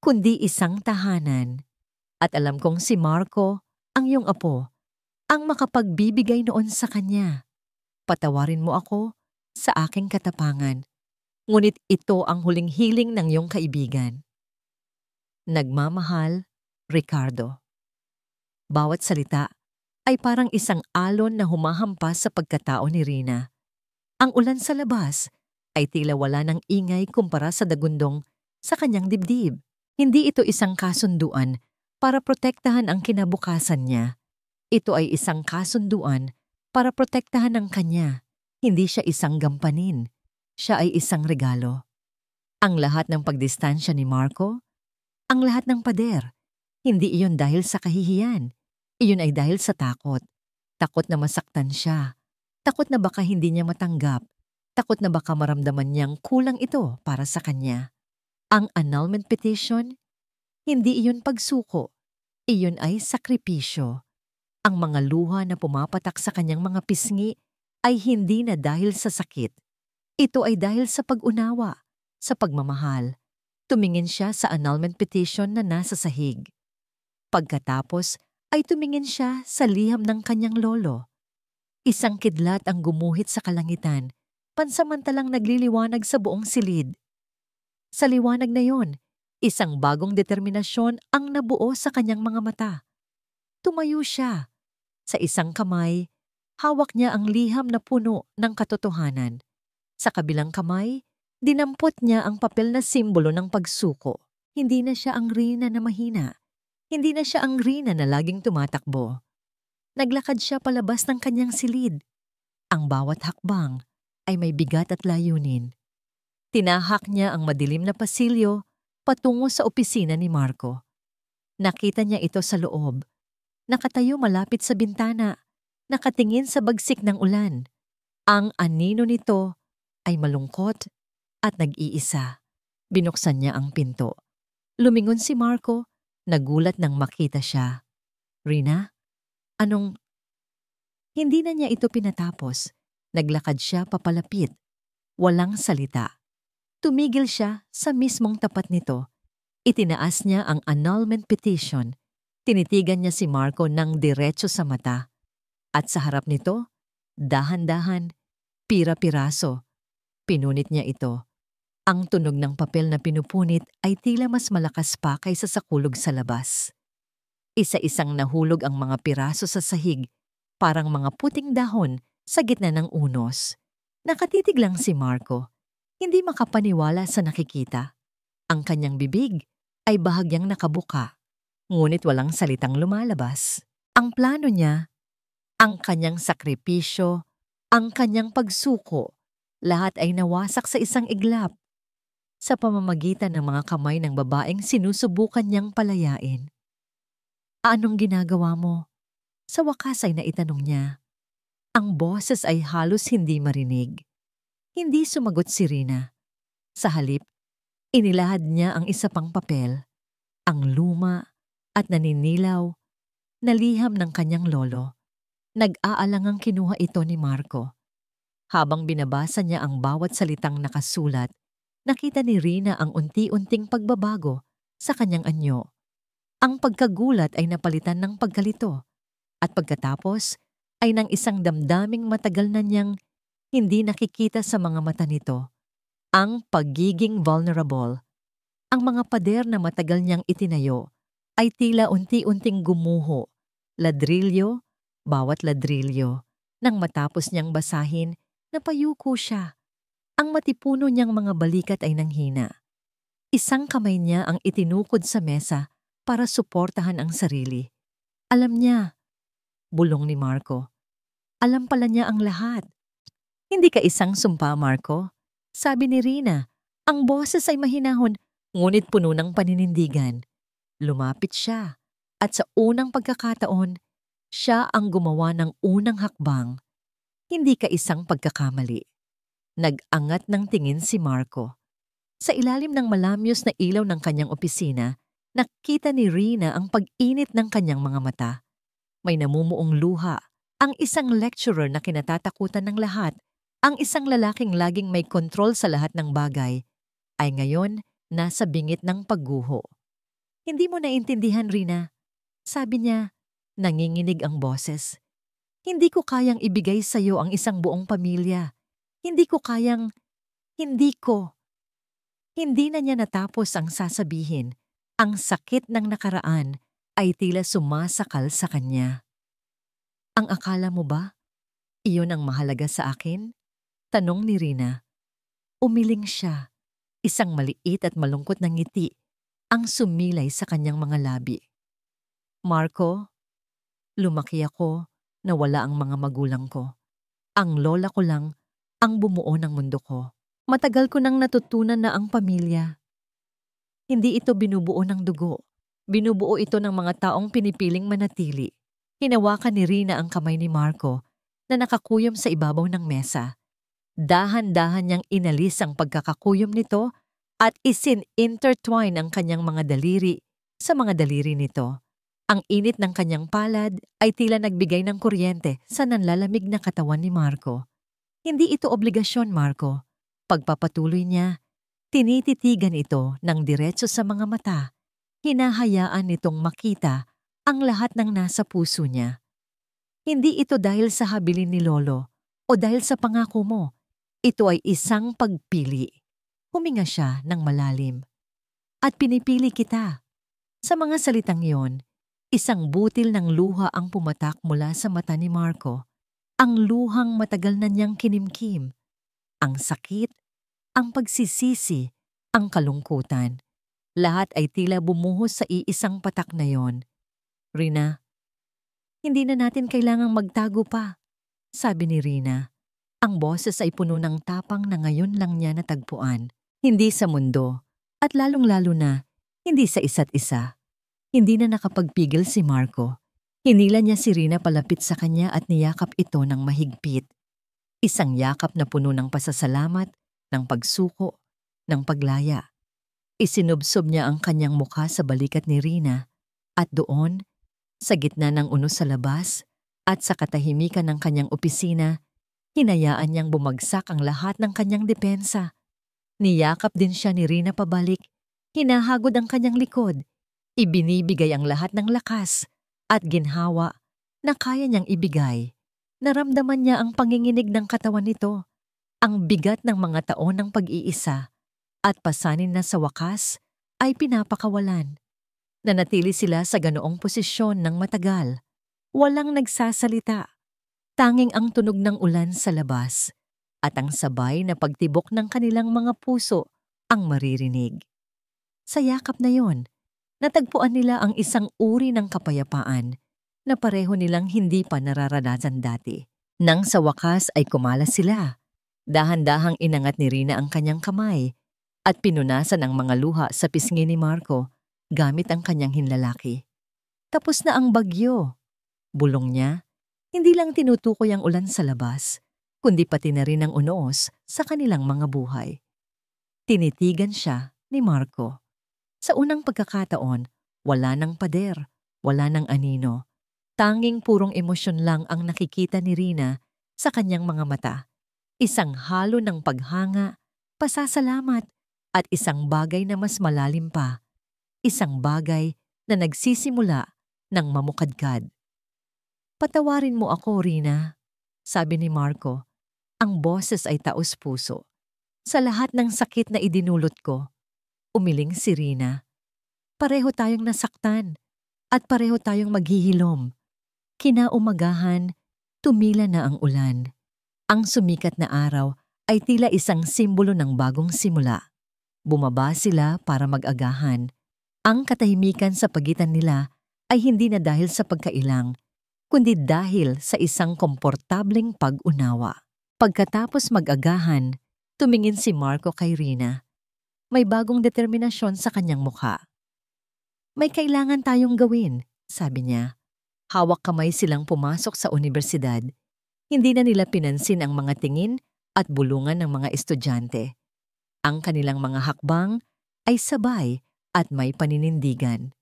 kundi isang tahanan. At alam kong si Marco, ang iyong apo, ang makapagbibigay noon sa kanya. Patawarin mo ako sa aking katapangan. Ngunit ito ang huling hiling ng iyong kaibigan. Nagmamahal, Ricardo. Bawat salita ay parang isang alon na humahampas sa pagkatao ni Rina. Ang ulan sa labas ay tila wala ng ingay kumpara sa dagundong sa kanyang dibdib. Hindi ito isang kasunduan para protektahan ang kinabukasan niya. Ito ay isang kasunduan para protektahan ang kanya. Hindi siya isang gampanin. Siya ay isang regalo. Ang lahat ng pagdistansya ni Marco, ang lahat ng pader, hindi iyon dahil sa kahihiyan. Iyon ay dahil sa takot. Takot na masaktan siya. Takot na baka hindi niya matanggap. Takot na baka maramdaman niyang kulang ito para sa kanya. Ang annulment petition, hindi iyon pagsuko. Iyon ay sakripisyo. Ang mga luha na pumapatak sa kanyang mga pisngi ay hindi na dahil sa sakit. Ito ay dahil sa pag-unawa, sa pagmamahal. Tumingin siya sa annulment petition na nasa sahig. Pagkatapos ay tumingin siya sa liham ng kanyang lolo. Isang kidlat ang gumuhit sa kalangitan, pansamantalang nagliliwanag sa buong silid. Sa liwanag na yon, isang bagong determinasyon ang nabuo sa kanyang mga mata. Tumayo siya. Sa isang kamay, hawak niya ang liham na puno ng katotohanan. Sa kabilang kamay, dinampot niya ang papel na simbolo ng pagsuko. Hindi na siya ang Rina na mahina. Hindi na siya ang Rina na laging tumatakbo. Naglakad siya palabas ng kanyang silid. Ang bawat hakbang ay may bigat at layunin. Tinahak niya ang madilim na pasilyo patungo sa opisina ni Marco. Nakita niya ito sa loob. Nakatayo malapit sa bintana, nakatingin sa bagsik ng ulan. Ang anino nito ay malungkot at nag-iisa. Binuksan niya ang pinto. Lumingon si Marco, nagulat nang makita siya. Rina? Anong... Hindi na niya ito pinatapos. Naglakad siya papalapit. Walang salita. Tumigil siya sa mismong tapat nito. Itinaas niya ang annulment petition. Tinitigan niya si Marco ng diretso sa mata. At sa harap nito, dahan-dahan, pira-piraso, pinunit niya ito. Ang tunog ng papel na pinupunit ay tila mas malakas pa kaysa sa kulog sa labas. Isa-isang nahulog ang mga piraso sa sahig, parang mga puting dahon sa gitna ng unos. Nakatitig lang si Marco, hindi makapaniwala sa nakikita. Ang kanyang bibig ay bahagyang nakabuka. Ngunit walang salitang lumalabas. Ang plano niya, ang kanyang sakripisyo, ang kanyang pagsuko, lahat ay nawasak sa isang iglap. Sa pamamagitan ng mga kamay ng babaeng sinusubukan niyang palayain. Anong ginagawa mo? Sa wakas ay naitanong niya. Ang boses ay halos hindi marinig. Hindi sumagot si Rina. Sa halip, inilahad niya ang isa pang papel, ang luma at naninilaw na liham ng kanyang lolo. Nag-aalangang kinuha ito ni Marco. Habang binabasa niya ang bawat salitang nakasulat, nakita ni Rina ang unti-unting pagbabago sa kanyang anyo. Ang pagkagulat ay napalitan ng pagkalito, at pagkatapos ay ng isang damdaming matagal na niyang Hindi nakikita sa mga mata nito ang pagiging vulnerable. Ang mga pader na matagal niyang itinayo ay tila unti-unting gumuho, ladrilyo, bawat ladrilyo. Nang matapos niyang basahin, napayuko siya. Ang matipuno niyang mga balikat ay nanghina. Isang kamay niya ang itinukod sa mesa para suportahan ang sarili. Alam niya, bulong ni Marco. Alam pala niya ang lahat. Hindi ka isang sumpa, Marco. Sabi ni Rina, ang boses ay mahinahon, ngunit puno ng paninindigan. Lumapit siya, at sa unang pagkakataon, siya ang gumawa ng unang hakbang. Hindi ka isang pagkakamali. Nag-angat ng tingin si Marco. Sa ilalim ng malamyos na ilaw ng kanyang opisina, nakita ni Rina ang pag-init ng kanyang mga mata. May namumuong luha, ang isang lecturer na kinatatakutan ng lahat, ang isang lalaking laging may kontrol sa lahat ng bagay, ay ngayon nasa bingit ng pagguho. Hindi mo naintindihan, Rina. Sabi niya, nanginginig ang boses. Hindi ko kayang ibigay sa iyo ang isang buong pamilya. Hindi ko kayang, hindi ko. Hindi na niya natapos ang sasabihin. Ang sakit ng nakaraan ay tila sumasakal sa kanya. Ang akala mo ba, iyon ang mahalaga sa akin? Tanong ni Rina. Umiling siya. Isang maliit at malungkot na ngiti ang sumilay sa kanyang mga labi. Marco, lumaki ako na wala ang mga magulang ko. Ang lola ko lang ang bumuo ng mundo ko. Matagal ko nang natutunan na ang pamilya. Hindi ito binubuo ng dugo. Binubuo ito ng mga taong pinipiling manatili. Hinawakan ni Rina ang kamay ni Marco na nakakuyom sa ibabaw ng mesa. Dahan-dahan niyang inalis ang pagkakakuyom nito at isin-intertwine ang kanyang mga daliri sa mga daliri nito. Ang init ng kanyang palad ay tila nagbigay ng kuryente sa nanlalamig na katawan ni Marco. Hindi ito obligasyon, Marco. Pagpapatuloy niya, tinititigan ito ng diretso sa mga mata. Hinahayaan nitong makita ang lahat ng nasa puso niya. Hindi ito dahil sa habilin ni Lolo o dahil sa pangako mo. Ito ay isang pagpili. Huminga siya ng malalim. At pinipili kita. Sa mga salitang yon, isang butil ng luha ang pumatak mula sa mata ni Marco. Ang luhang matagal na niyang kinimkim. Ang sakit, ang pagsisisi, ang kalungkutan. Lahat ay tila bumuhos sa iisang patak na yon. Rina, hindi na natin kailangang magtago pa, sabi ni Rina. Ang boses ay puno ng tapang na ngayon lang niya natagpuan. Hindi sa mundo, at lalong-lalo na, hindi sa isa't isa. Hindi na nakapagpigil si Marco. Hinila niya si Rina palapit sa kanya at niyakap ito ng mahigpit. Isang yakap na puno ng pasasalamat, ng pagsuko, ng paglaya. Isinubsob niya ang kanyang mukha sa balikat ni Rina at doon, sa gitna ng unos sa labas at sa katahimikan ng kanyang opisina, hinayaan niyang bumagsak ang lahat ng kanyang depensa. Niyakap din siya ni Rina pabalik, hinahagod ang kanyang likod, ibinibigay ang lahat ng lakas at ginhawa na kaya niyang ibigay. Naramdaman niya ang panginginig ng katawan nito, ang bigat ng mga taon ng pag-iisa, at pasanin na sa wakas ay pinapakawalan. Nanatili sila sa ganoong posisyon ng matagal. Walang nagsasalita. Tanging ang tunog ng ulan sa labas at ang sabay na pagtibok ng kanilang mga puso ang maririnig. Sa yakap na yon, natagpuan nila ang isang uri ng kapayapaan na pareho nilang hindi pa nararanasan dati. Nang sa wakas ay kumalas sila, dahan-dahang inangat ni Rina ang kanyang kamay at pinunasan ang mga luha sa pisngi ni Marco gamit ang kanyang hinlalaki. Tapos na ang bagyo, bulong niya. Hindi lang tinutukoy ang ulan sa labas, kundi pati na rin ang unos sa kanilang mga buhay. Tinitigan siya ni Marco. Sa unang pagkakataon, wala ng pader, wala ng anino. Tanging purong emosyon lang ang nakikita ni Rina sa kanyang mga mata. Isang halo ng paghanga, pasasalamat, at isang bagay na mas malalim pa. Isang bagay na nagsisimula ng mamukadkad. Patawarin mo ako, Rina, sabi ni Marco. Ang boses ay taos-puso. Sa lahat ng sakit na idinulot ko, umiling si Rina. Pareho tayong nasaktan at pareho tayong maghihilom. Kinaumagahan, tumila na ang ulan. Ang sumikat na araw ay tila isang simbolo ng bagong simula. Bumaba sila para mag-agahan. Ang katahimikan sa pagitan nila ay hindi na dahil sa pagkailang, kundi dahil sa isang komportableng pag-unawa. Pagkatapos mag-agahan, tumingin si Marco kay Rina. May bagong determinasyon sa kanyang mukha. May kailangan tayong gawin, sabi niya. Hawak kamay silang pumasok sa universidad. Hindi na nila pinansin ang mga tingin at bulungan ng mga estudyante. Ang kanilang mga hakbang ay sabay at may paninindigan.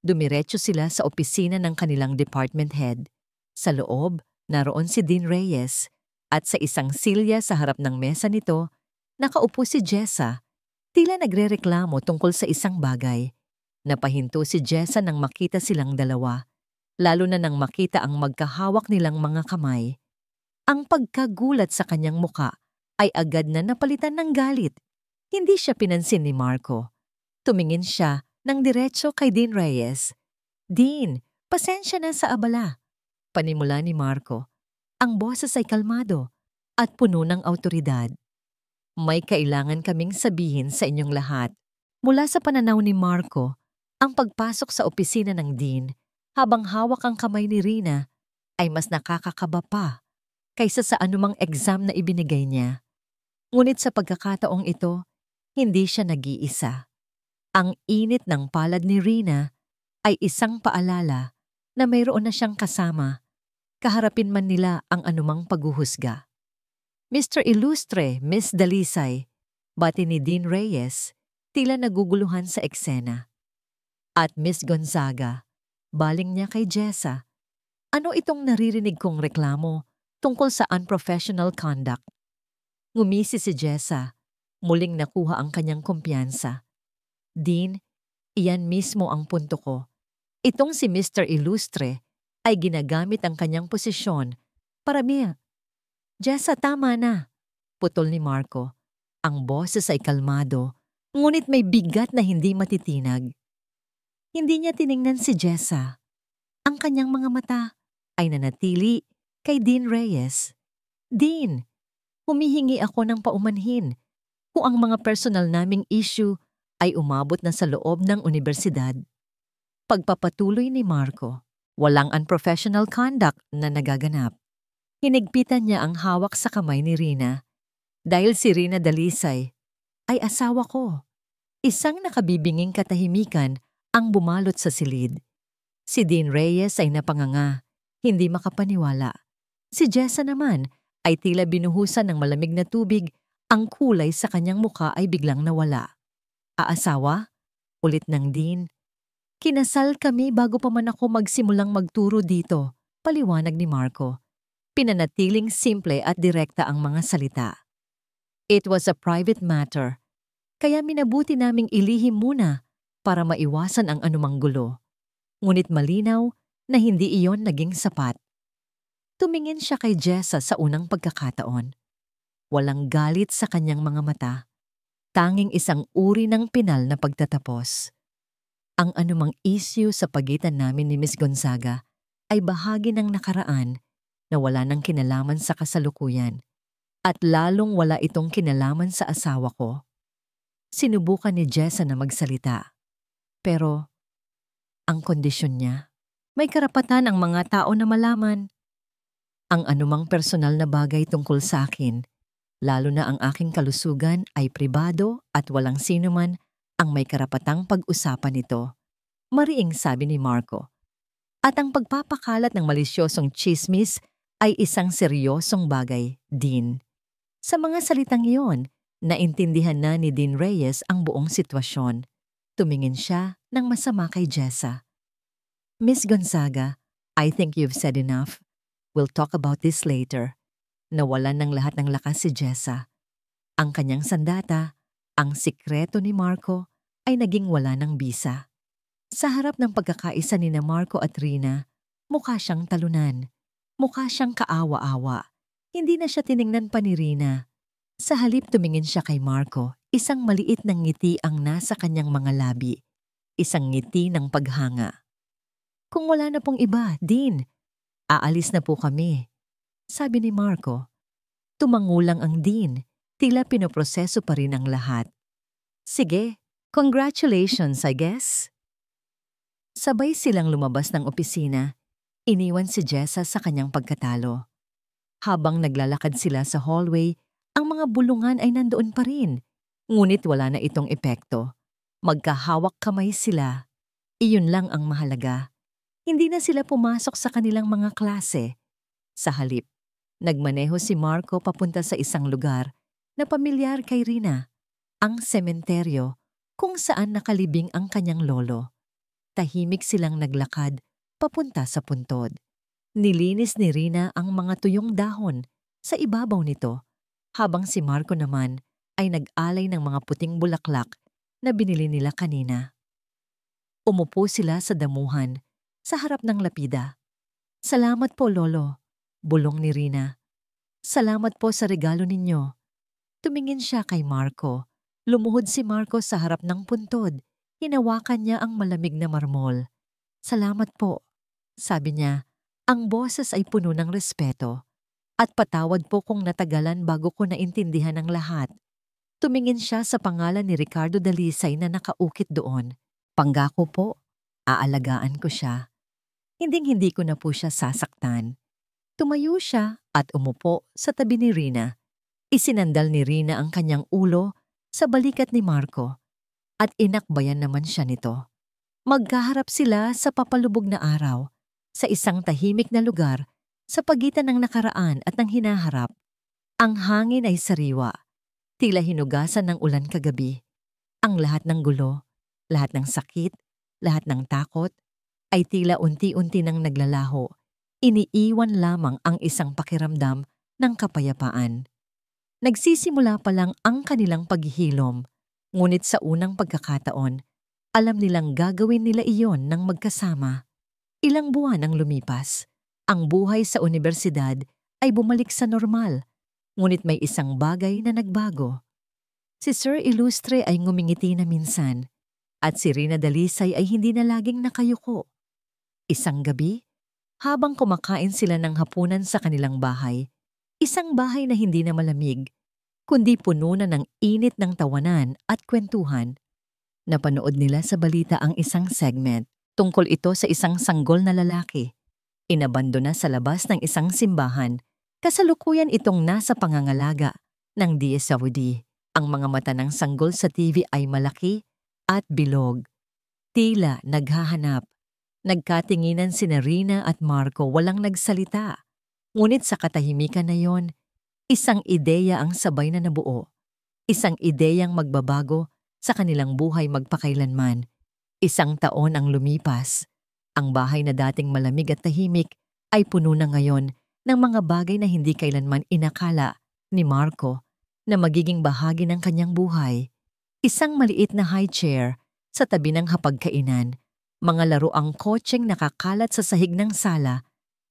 Dumiretso sila sa opisina ng kanilang department head. Sa loob, naroon si Dean Reyes at sa isang silya sa harap ng mesa nito, nakaupo si Jessa. Tila nagrereklamo tungkol sa isang bagay. Napahinto si Jessa nang makita silang dalawa, lalo na nang makita ang magkahawak nilang mga kamay. Ang pagkagulat sa kanyang muka ay agad na napalitan ng galit. Hindi siya pinansin ni Marco. Tumingin siya ng diretso kay Dean Reyes. Dean, pasensya na sa abala. Panimula ni Marco. Ang boses ay kalmado at puno ng awtoridad. May kailangan kaming sabihin sa inyong lahat. Mula sa pananaw ni Marco, ang pagpasok sa opisina ng Dean habang hawak ang kamay ni Rina ay mas nakakakaba pa kaysa sa anumang exam na ibinigay niya. Ngunit sa pagkakataong ito, hindi siya nag-iisa. Ang init ng palad ni Rina ay isang paalala na mayroon na siyang kasama, kaharapin man nila ang anumang paghuhusga. Mr. Illustre, Miss Dalisay, bati ni Dean Reyes, tila naguguluhan sa eksena. At Miss Gonzaga, baling niya kay Jessa. Ano itong naririnig kong reklamo tungkol sa unprofessional conduct? Ngumisi si Jessa, muling nakuha ang kanyang kumpiyansa. Dean, iyan mismo ang punto ko. Itong si Mr. Illustre ay ginagamit ang kanyang posisyon para Jessa, tama na, putol ni Marco. Ang boses ay kalmado, ngunit may bigat na hindi matitinag. Hindi niya tiningnan si Jessa. Ang kanyang mga mata ay nanatili kay Dean Reyes. Dean, humihingi ako ng paumanhin kung ang mga personal naming issue ay umabot na sa loob ng universidad. Pagpapatuloy ni Marco, walang unprofessional conduct na nagaganap. Hinigpitan niya ang hawak sa kamay ni Rina. Dahil si Rina Dalisay ay asawa ko. Isang nakabibinging katahimikan ang bumalot sa silid. Si Dean Reyes ay napanganga, hindi makapaniwala. Si Jessa naman ay tila binuhusan ng malamig na tubig, ang kulay sa kanyang muka ay biglang nawala. Aasawa? Ulit ng Dean. Kinasal kami bago pa man ako magsimulang magturo dito, paliwanag ni Marco. Pinanatiling simple at direkta ang mga salita. It was a private matter, kaya minabuti naming ilihim muna para maiwasan ang anumang gulo. Ngunit malinaw na hindi iyon naging sapat. Tumingin siya kay Jessa sa unang pagkakataon. Walang galit sa kanyang mga mata. Tanging isang uri ng pinal na pagtatapos. Ang anumang issue sa pagitan namin ni Miss Gonzaga ay bahagi ng nakaraan na wala nang kinalaman sa kasalukuyan at lalong wala itong kinalaman sa asawa ko. Sinubukan ni Jessa na magsalita. Pero, ang kondisyon niya, may karapatan ang mga tao na malaman. Ang anumang personal na bagay tungkol sa akin, lalo na ang aking kalusugan ay pribado at walang sinuman ang may karapatang pag-usapan ito. Mariing sabi ni Marco. At ang pagpapakalat ng malisyosong chismis ay isang seryosong bagay, Dean. Sa mga salitang iyon, naintindihan na ni Dean Reyes ang buong sitwasyon. Tumingin siya ng masama kay Jessa. Miss Gonzaga, I think you've said enough. We'll talk about this later. Nawalan ng lahat ng lakas si Jessa. Ang kanyang sandata, ang sikreto ni Marco, ay naging wala ng bisa. Sa harap ng pagkakaisa ni Marco at Rina, mukha siyang talunan. Mukha siyang kaawa-awa. Hindi na siya tiningnan pa ni Rina. Sa halip tumingin siya kay Marco, isang maliit na ngiti ang nasa kanyang mga labi. Isang ngiti ng paghanga. Kung wala na pong iba, Dean, aalis na po kami, sabi ni Marco. Tumangulang ang Dean, tila pinoproseso pa rin ang lahat. Sige, congratulations, I guess. Sabay silang lumabas ng opisina, iniwan si Jessa sa kanyang pagkatalo. Habang naglalakad sila sa hallway, ang mga bulungan ay nandoon pa rin, ngunit wala na itong epekto. Magkahawak kamay sila. Iyon lang ang mahalaga. Hindi na sila pumasok sa kanilang mga klase. Sa halip, nagmaneho si Marco papunta sa isang lugar na pamilyar kay Rina, ang sementeryo kung saan nakalibing ang kanyang lolo. Tahimik silang naglakad papunta sa puntod. Nilinis ni Rina ang mga tuyong dahon sa ibabaw nito, habang si Marco naman ay nag-alay ng mga puting bulaklak na binili nila kanina. Umupo sila sa damuhan sa harap ng lapida. Salamat po, Lolo, bulong ni Rina. Salamat po sa regalo ninyo. Tumingin siya kay Marco. Lumuhod si Marco sa harap ng puntod. Hinawakan niya ang malamig na marmol. Salamat po, sabi niya. Ang boses ay puno ng respeto. At patawad po kung natagalan bago ko naintindihan ang lahat. Tumingin siya sa pangalan ni Ricardo Dalisay na nakaukit doon. Pangako po, aalagaan ko siya. Hinding-hindi ko na po siya sasaktan. Tumayo siya at umupo sa tabi ni Rina. Isinandal ni Rina ang kanyang ulo sa balikat ni Marco at inakbayan naman siya nito. Magkaharap sila sa papalubog na araw sa isang tahimik na lugar sa pagitan ng nakaraan at ng hinaharap. Ang hangin ay sariwa, tila hinugasan ng ulan kagabi. Ang lahat ng gulo, lahat ng sakit, lahat ng takot ay tila unti-unti nang naglalaho. Iniiwan lamang ang isang pakiramdam ng kapayapaan. Nagsisimula pa lang ang kanilang paghihilom, ngunit sa unang pagkakataon, alam nilang gagawin nila iyon ng magkasama. Ilang buwan ang lumipas. Ang buhay sa unibersidad ay bumalik sa normal, ngunit may isang bagay na nagbago. Si Sir Illustre ay ngumingiti na minsan, at si Rina Dalisay ay hindi na laging nakayuko. Isang gabi, habang kumakain sila ng hapunan sa kanilang bahay, isang bahay na hindi na malamig, kundi puno na ng init ng tawanan at kwentuhan. Napanood nila sa balita ang isang segment. Tungkol ito sa isang sanggol na lalaki. Inabandona sa labas ng isang simbahan. Kasalukuyan itong nasa pangangalaga ng DSWD. Ang mga mata ng sanggol sa TV ay malaki at bilog. Tila naghahanap. Nagkatinginan sina Rina at Marco, walang nagsalita. Ngunit sa katahimikan na yon, isang ideya ang sabay na nabuo. Isang ideyang magbabago sa kanilang buhay magpakailanman. Isang taon ang lumipas. Ang bahay na dating malamig at tahimik ay puno na ngayon ng mga bagay na hindi kailanman inakala ni Marco na magiging bahagi ng kanyang buhay. Isang maliit na high chair sa tabi ng hapagkainan, mga laruang kotseng nakakalat sa sahig ng sala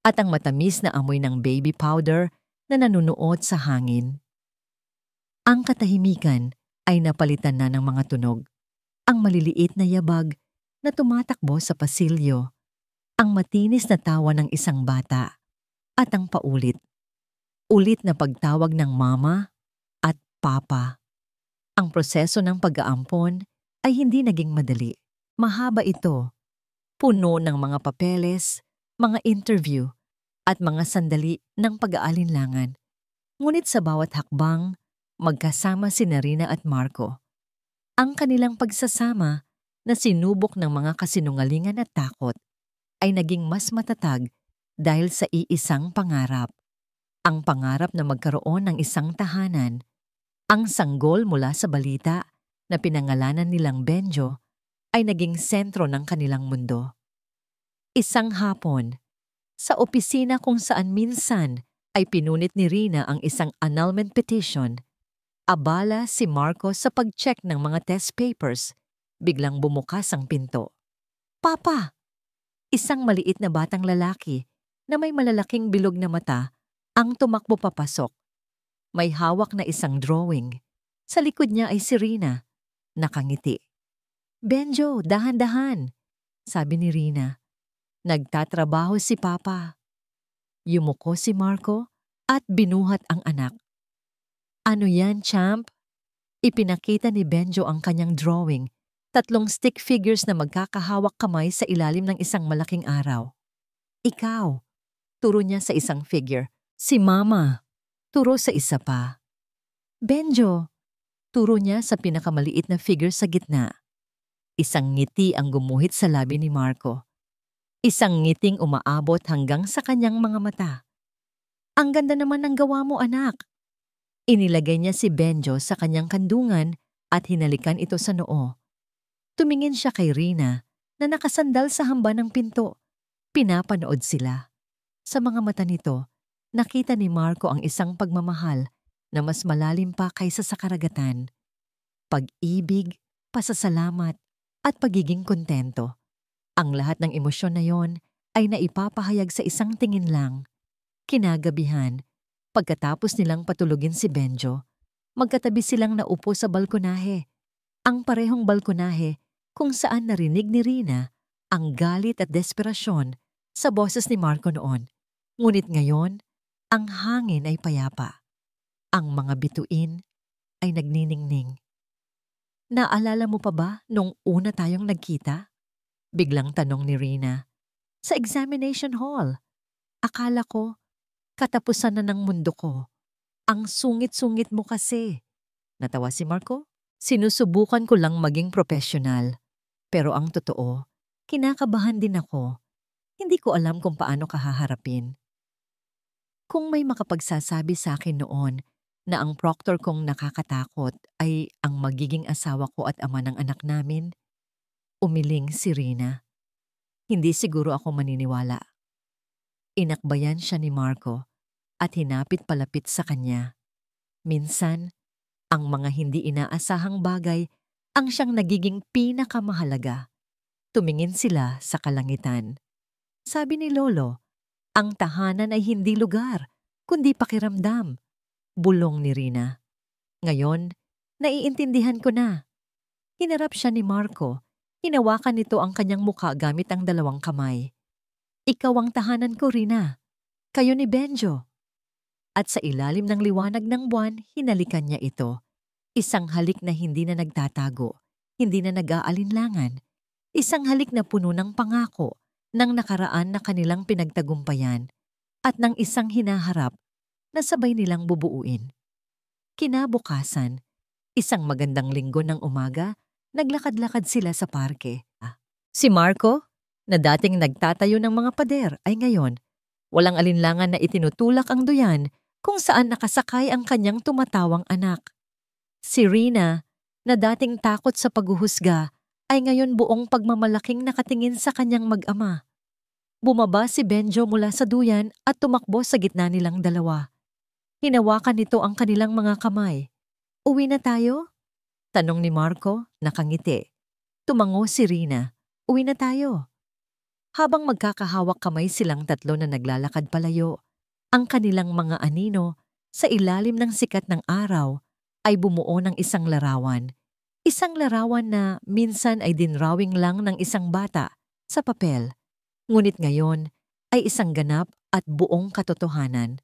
at ang matamis na amoy ng baby powder na nanunuot sa hangin. Ang katahimikan ay napalitan na ng mga tunog. Ang maliliit na yabag na tumatakbo sa pasilyo, ang matinis na tawa ng isang bata, at ang paulit-ulit na pagtawag ng mama at papa. Ang proseso ng pag-aampon ay hindi naging madali. Mahaba ito, puno ng mga papeles, mga interview, at mga sandali ng pag-aalinlangan. Ngunit sa bawat hakbang, magkasama sina Rina at Marco. Ang kanilang pagsasama na sinubok ng mga kasinungalingan at takot ay naging mas matatag dahil sa iisang pangarap. Ang pangarap na magkaroon ng isang tahanan. Ang sanggol mula sa balita na pinangalanan nilang Benjo ay naging sentro ng kanilang mundo. Isang hapon, sa opisina kung saan minsan ay pinunit ni Rina ang isang annulment petition, abala si Marco sa pag-check ng mga test papers. Biglang bumukas ang pinto. Papa! Isang maliit na batang lalaki na may malalaking bilog na mata ang tumakbo papasok. May hawak na isang drawing. Sa likod niya ay si Rina, nakangiti. "Benjo, dahan-dahan," sabi ni Rina. "Nagtatrabaho si Papa." Yumuko si Marco at binuhat ang anak. "Ano yan, champ?" Ipinakita ni Benjo ang kanyang drawing, 3 stick figures na magkakahawak kamay sa ilalim ng isang malaking araw. "Ikaw," turo niya sa isang figure. "Si Mama," turo sa isa pa. "Benjo," turo niya sa pinakamaliit na figure sa gitna. Isang ngiti ang gumuhit sa labi ni Marco. Isang ngiting umaabot hanggang sa kanyang mga mata. "Ang ganda naman ng gawa mo, anak." Inilagay niya si Benjo sa kanyang kandungan at hinalikan ito sa noo. Tumingin siya kay Rina na nakasandal sa hamba ng pinto. Pinapanood sila. Sa mga mata nito, nakita ni Marco ang isang pagmamahal na mas malalim pa kaysa sa karagatan. Pag-ibig, pasasalamat, at pagiging kontento. Ang lahat ng emosyon na yon ay naipapahayag sa isang tingin lang. Kinagabihan, pagkatapos nilang patulugin si Benjo, magkatabi silang naupo sa balkonahe. Ang parehong balkonahe kung saan narinig ni Rina ang galit at desperasyon sa boses ni Marco noon. Ngunit ngayon, ang hangin ay payapa. Ang mga bituin ay nagniningning. "Naalala mo pa ba nung una tayong nagkita?" Biglang tanong ni Rina. "Sa examination hall. Akala ko, katapusan na ng mundo ko. Ang sungit-sungit mo kasi." Natawa si Marco. "Sinusubukan ko lang maging professional. Pero ang totoo, kinakabahan din ako. Hindi ko alam kung paano ka haharapin." Kung may makapagsasabi sa akin noon na ang proctor kong nakakatakot ay ang magiging asawa ko at ama ng anak namin, umiling si Rina. Hindi siguro ako maniniwala. Inakbayan siya ni Marco at hinapit palapit sa kanya. Minsan, ang mga hindi inaasahang bagay ang siyang nagiging pinakamahalaga. Tumingin sila sa kalangitan. Sabi ni Lolo, ang tahanan ay hindi lugar, kundi pakiramdam. Bulong ni Rina. Ngayon, naiintindihan ko na. Hinarap siya ni Marco. Hinawakan nito ang kanyang mukha gamit ang 2 kamay. "Ikaw ang tahanan ko, Rina. Kayo ni Benjo." At sa ilalim ng liwanag ng buwan, hinalikan niya ito. Isang halik na hindi na nagtatago, hindi na nag-aalinlangan. Isang halik na puno ng pangako ng nakaraan na kanilang pinagtagumpayan at ng isang hinaharap na sabay nilang bubuuin. Kinabukasan, isang magandang linggo ng umaga, naglakad-lakad sila sa parke. Si Marco, na dating nagtatayo ng mga pader, ay ngayon, walang alinlangan na itinutulak ang duyan kung saan nakasakay ang kanyang tumatawang anak. Si Rina, na dating takot sa paghuhusga, ay ngayon buong pagmamalaking nakatingin sa kanyang mag-ama. Bumaba si Benjo mula sa duyan at tumakbo sa gitna nilang dalawa. Hinawakan nito ang kanilang mga kamay. "Uwi na tayo?" Tanong ni Marco, nakangiti. Tumango si Rina. "Uwi na tayo." Habang magkakahawak kamay silang 3 na naglalakad palayo, ang kanilang mga anino sa ilalim ng sikat ng araw ay bumuo ng isang larawan. Isang larawan na minsan ay dinrawing lang ng isang bata sa papel. Ngunit ngayon ay isang ganap at buong katotohanan.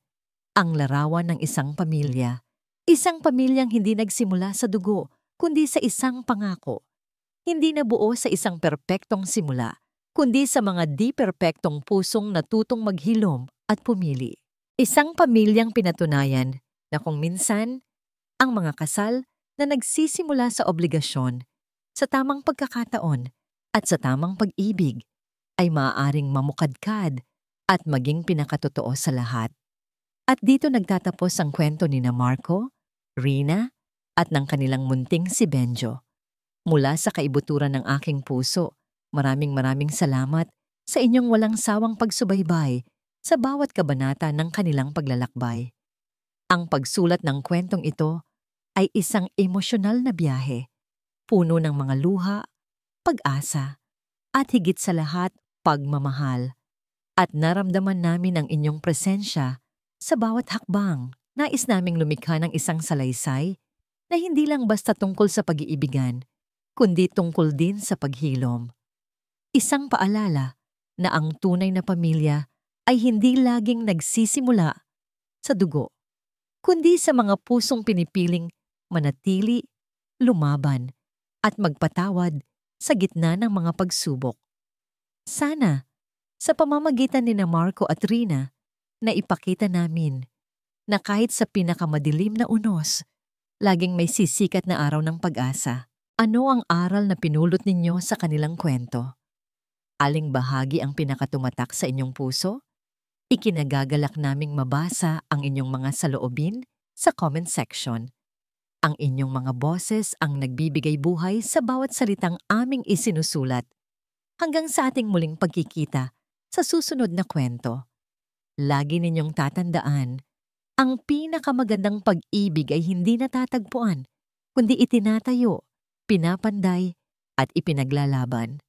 Ang larawan ng isang pamilya. Isang pamilyang hindi nagsimula sa dugo, kundi sa isang pangako. Hindi nabuo sa isang perpektong simula, kundi sa mga di-perpektong pusong natutong maghilom at pumili. Isang pamilyang pinatunayan na kung minsan, ang mga kasal na nagsisimula sa obligasyon, sa tamang pagkakataon at sa tamang pag-ibig, ay maaaring mamukadkad at maging pinakatotoo sa lahat. At dito nagtatapos ang kwento ni na Marco, Rina, at ng kanilang munting si Benjo. Mula sa kaibuturan ng aking puso, maraming salamat sa inyong walang sawang pagsubaybay sa bawat kabanata ng kanilang paglalakbay. Ang pagsulat ng kwentong ito ay isang emosyonal na biyahe, puno ng mga luha, pag-asa, at higit sa lahat, pagmamahal. At naramdaman namin ang inyong presensya Sa bawat hakbang, nais naming lumikha ng isang salaysay na hindi lang basta tungkol sa pag-iibigan, kundi tungkol din sa paghilom. Isang paalala na ang tunay na pamilya ay hindi laging nagsisimula sa dugo, kundi sa mga pusong pinipiling manatili, lumaban, at magpatawad sa gitna ng mga pagsubok. Sana, sa pamamagitan ni Marco at Rina, na ipakita namin na kahit sa pinakamadilim na unos, laging may sisikat na araw ng pag-asa. Ano ang aral na pinulot ninyo sa kanilang kwento? Aling bahagi ang pinakatumatak sa inyong puso? Ikinagagalak naming mabasa ang inyong mga saloobin sa comment section. Ang inyong mga boses ang nagbibigay buhay sa bawat salitang aming isinusulat. Hanggang sa ating muling pagkikita sa susunod na kwento. Lagi ninyong tatandaan, ang pinakamagandang pag-ibig ay hindi natatagpuan, kundi itinatayo, pinapanday, at ipinaglalaban.